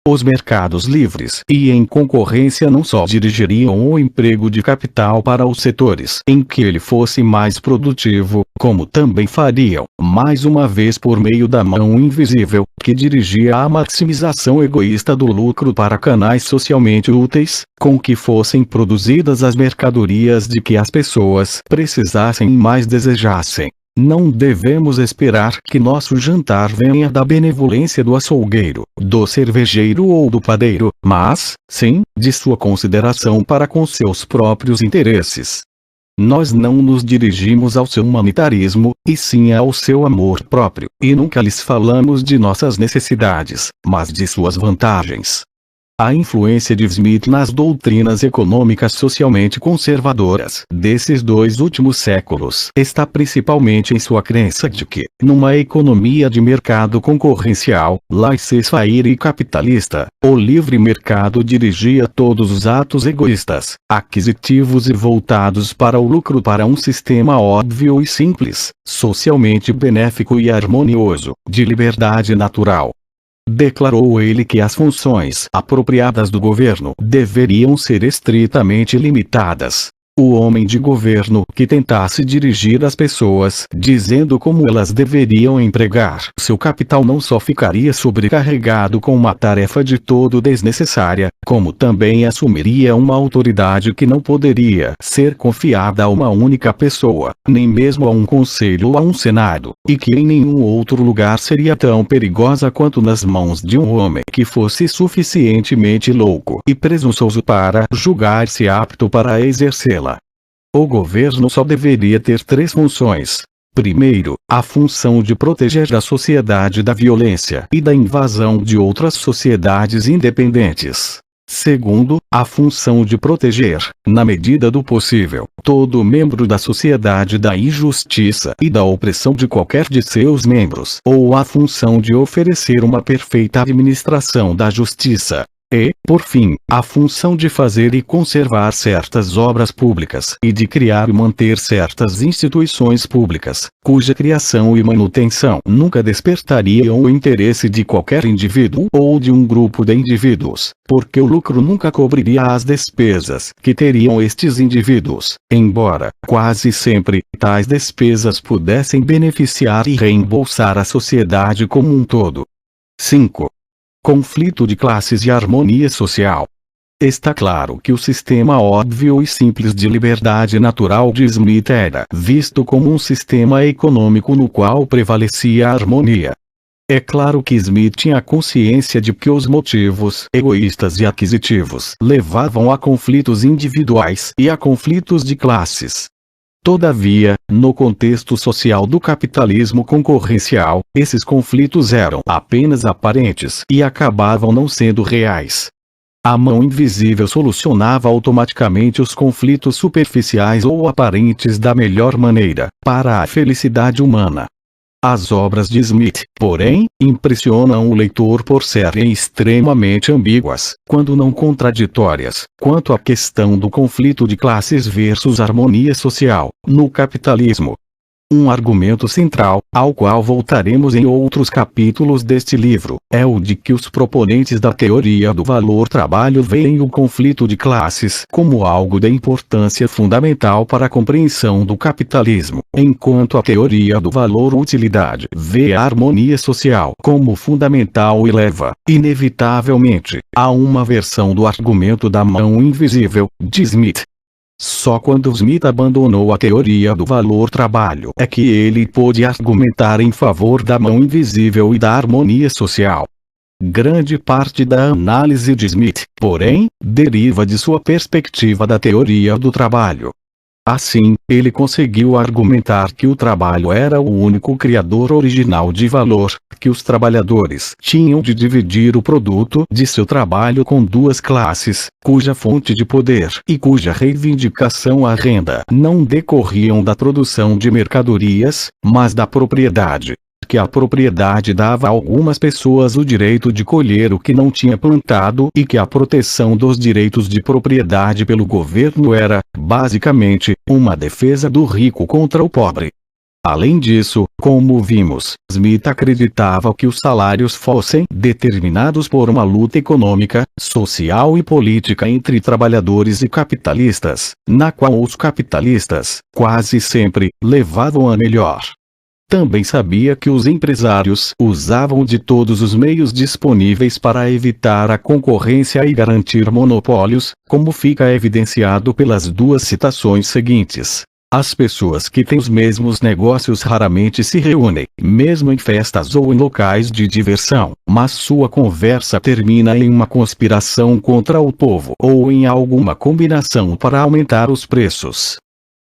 Os mercados livres e em concorrência não só dirigiriam o emprego de capital para os setores em que ele fosse mais produtivo, como também fariam, mais uma vez por meio da mão invisível, que dirigia a maximização egoísta do lucro para canais socialmente úteis, com que fossem produzidas as mercadorias de que as pessoas precisassem e mais desejassem. Não devemos esperar que nosso jantar venha da benevolência do açougueiro, do cervejeiro ou do padeiro, mas, sim, de sua consideração para com seus próprios interesses. Nós não nos dirigimos ao seu humanitarismo, e sim ao seu amor próprio, e nunca lhes falamos de nossas necessidades, mas de suas vantagens. A influência de Smith nas doutrinas econômicas socialmente conservadoras desses 2 últimos séculos está principalmente em sua crença de que, numa economia de mercado concorrencial, laissez-faire e capitalista, o livre mercado dirigia todos os atos egoístas, aquisitivos e voltados para o lucro para um sistema óbvio e simples, socialmente benéfico e harmonioso, de liberdade natural. Declarou ele que as funções apropriadas do governo deveriam ser estritamente limitadas. O homem de governo que tentasse dirigir as pessoas dizendo como elas deveriam empregar seu capital não só ficaria sobrecarregado com uma tarefa de todo desnecessária, como também assumiria uma autoridade que não poderia ser confiada a uma única pessoa, nem mesmo a um conselho ou a um senado, e que em nenhum outro lugar seria tão perigosa quanto nas mãos de um homem que fosse suficientemente louco e presunçoso para julgar-se apto para exercê-la. O governo só deveria ter 3 funções. Primeiro, a função de proteger a sociedade da violência e da invasão de outras sociedades independentes. Segundo, a função de proteger, na medida do possível, todo membro da sociedade da injustiça e da opressão de qualquer de seus membros, ou a função de oferecer uma perfeita administração da justiça. E, por fim, a função de fazer e conservar certas obras públicas e de criar e manter certas instituições públicas, cuja criação e manutenção nunca despertariam o interesse de qualquer indivíduo ou de um grupo de indivíduos, porque o lucro nunca cobriria as despesas que teriam estes indivíduos, embora, quase sempre, tais despesas pudessem beneficiar e reembolsar a sociedade como um todo. 5. Conflito de classes e harmonia social. Está claro que o sistema óbvio e simples de liberdade natural de Smith era visto como um sistema econômico no qual prevalecia a harmonia. É claro que Smith tinha consciência de que os motivos egoístas e aquisitivos levavam a conflitos individuais e a conflitos de classes. Todavia, no contexto social do capitalismo concorrencial, esses conflitos eram apenas aparentes e acabavam não sendo reais. A mão invisível solucionava automaticamente os conflitos superficiais ou aparentes da melhor maneira, para a felicidade humana. As obras de Smith, porém, impressionam o leitor por serem extremamente ambíguas, quando não contraditórias, quanto à questão do conflito de classes versus harmonia social, no capitalismo. Um argumento central, ao qual voltaremos em outros capítulos deste livro, é o de que os proponentes da teoria do valor-trabalho veem o conflito de classes como algo de importância fundamental para a compreensão do capitalismo, enquanto a teoria do valor-utilidade vê a harmonia social como fundamental e leva, inevitavelmente, a uma versão do argumento da mão invisível, de Smith. Só quando Smith abandonou a teoria do valor-trabalho é que ele pôde argumentar em favor da mão invisível e da harmonia social. Grande parte da análise de Smith, porém, deriva de sua perspectiva da teoria do trabalho. Assim, ele conseguiu argumentar que o trabalho era o único criador original de valor, que os trabalhadores tinham de dividir o produto de seu trabalho com duas classes, cuja fonte de poder e cuja reivindicação à renda não decorriam da produção de mercadorias, mas da propriedade. Que a propriedade dava a algumas pessoas o direito de colher o que não tinha plantado e que a proteção dos direitos de propriedade pelo governo era, basicamente, uma defesa do rico contra o pobre. Além disso, como vimos, Smith acreditava que os salários fossem determinados por uma luta econômica, social e política entre trabalhadores e capitalistas, na qual os capitalistas, quase sempre, levavam a melhor. Também sabia que os empresários usavam de todos os meios disponíveis para evitar a concorrência e garantir monopólios, como fica evidenciado pelas duas citações seguintes. As pessoas que têm os mesmos negócios raramente se reúnem, mesmo em festas ou em locais de diversão, mas sua conversa termina em uma conspiração contra o povo ou em alguma combinação para aumentar os preços.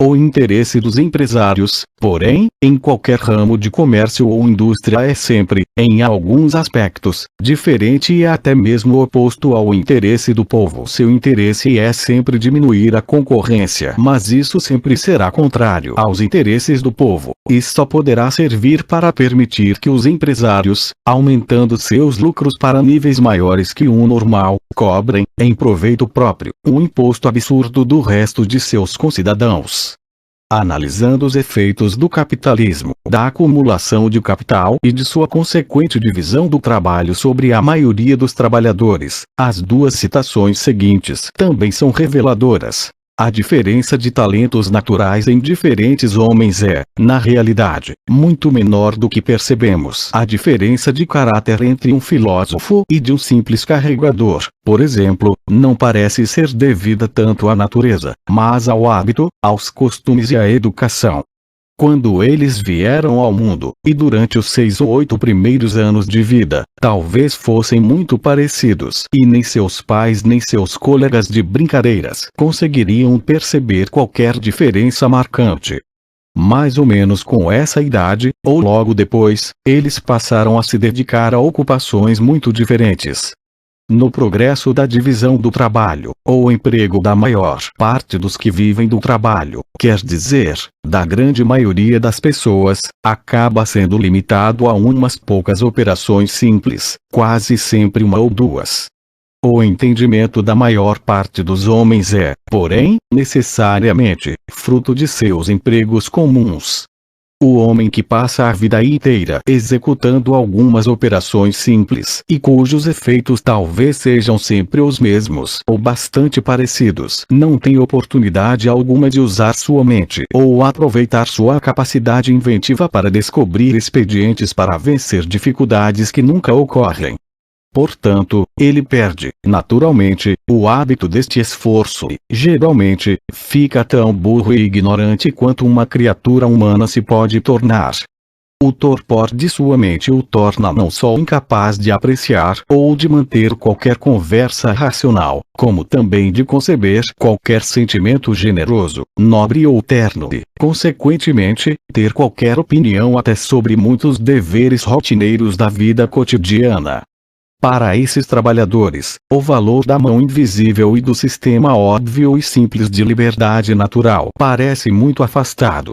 O interesse dos empresários, porém, em qualquer ramo de comércio ou indústria é sempre, em alguns aspectos, diferente e até mesmo oposto ao interesse do povo. Seu interesse é sempre diminuir a concorrência, mas isso sempre será contrário aos interesses do povo, e só poderá servir para permitir que os empresários, aumentando seus lucros para níveis maiores que o normal, cobrem, em proveito próprio, um imposto absurdo do resto de seus concidadãos. Analisando os efeitos do capitalismo, da acumulação de capital e de sua consequente divisão do trabalho sobre a maioria dos trabalhadores, as duas citações seguintes também são reveladoras. A diferença de talentos naturais em diferentes homens é, na realidade, muito menor do que percebemos. A diferença de caráter entre um filósofo e de um simples carregador, por exemplo, não parece ser devida tanto à natureza, mas ao hábito, aos costumes e à educação. Quando eles vieram ao mundo, e durante os 6 ou 8 primeiros anos de vida, talvez fossem muito parecidos, e nem seus pais nem seus colegas de brincadeiras conseguiriam perceber qualquer diferença marcante. Mais ou menos com essa idade, ou logo depois, eles passaram a se dedicar a ocupações muito diferentes. No progresso da divisão do trabalho, o emprego da maior parte dos que vivem do trabalho, quer dizer, da grande maioria das pessoas, acaba sendo limitado a umas poucas operações simples, quase sempre uma ou duas. O entendimento da maior parte dos homens é, porém, necessariamente, fruto de seus empregos comuns. O homem que passa a vida inteira executando algumas operações simples e cujos efeitos talvez sejam sempre os mesmos ou bastante parecidos, não tem oportunidade alguma de usar sua mente ou aproveitar sua capacidade inventiva para descobrir expedientes para vencer dificuldades que nunca ocorrem. Portanto, ele perde, naturalmente, o hábito deste esforço e, geralmente, fica tão burro e ignorante quanto uma criatura humana se pode tornar. O torpor de sua mente o torna não só incapaz de apreciar ou de manter qualquer conversa racional, como também de conceber qualquer sentimento generoso, nobre ou terno e, consequentemente, ter qualquer opinião até sobre muitos deveres rotineiros da vida cotidiana. Para esses trabalhadores, o valor da mão invisível e do sistema óbvio e simples de liberdade natural parece muito afastado.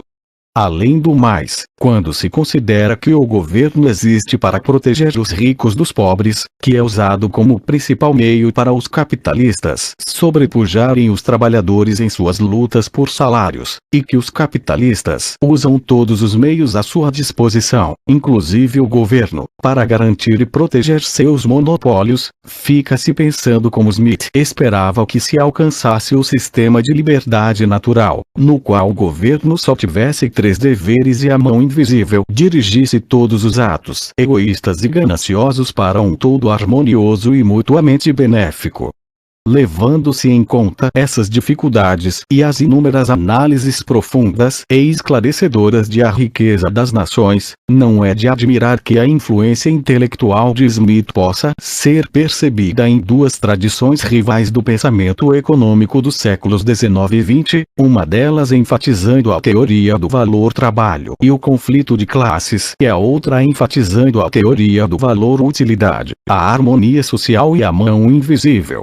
Além do mais, quando se considera que o governo existe para proteger os ricos dos pobres, que é usado como principal meio para os capitalistas sobrepujarem os trabalhadores em suas lutas por salários, e que os capitalistas usam todos os meios à sua disposição, inclusive o governo, para garantir e proteger seus monopólios, fica-se pensando como Smith esperava que se alcançasse o sistema de liberdade natural, no qual o governo só tivesse 3 deveres e a mão invisível dirigisse todos os atos egoístas e gananciosos para um todo harmonioso e mutuamente benéfico. Levando-se em conta essas dificuldades e as inúmeras análises profundas e esclarecedoras de A Riqueza das Nações, não é de admirar que a influência intelectual de Smith possa ser percebida em duas tradições rivais do pensamento econômico dos séculos XIX e XX, uma delas enfatizando a teoria do valor-trabalho e o conflito de classes, e a outra enfatizando a teoria do valor-utilidade, a harmonia social e a mão invisível.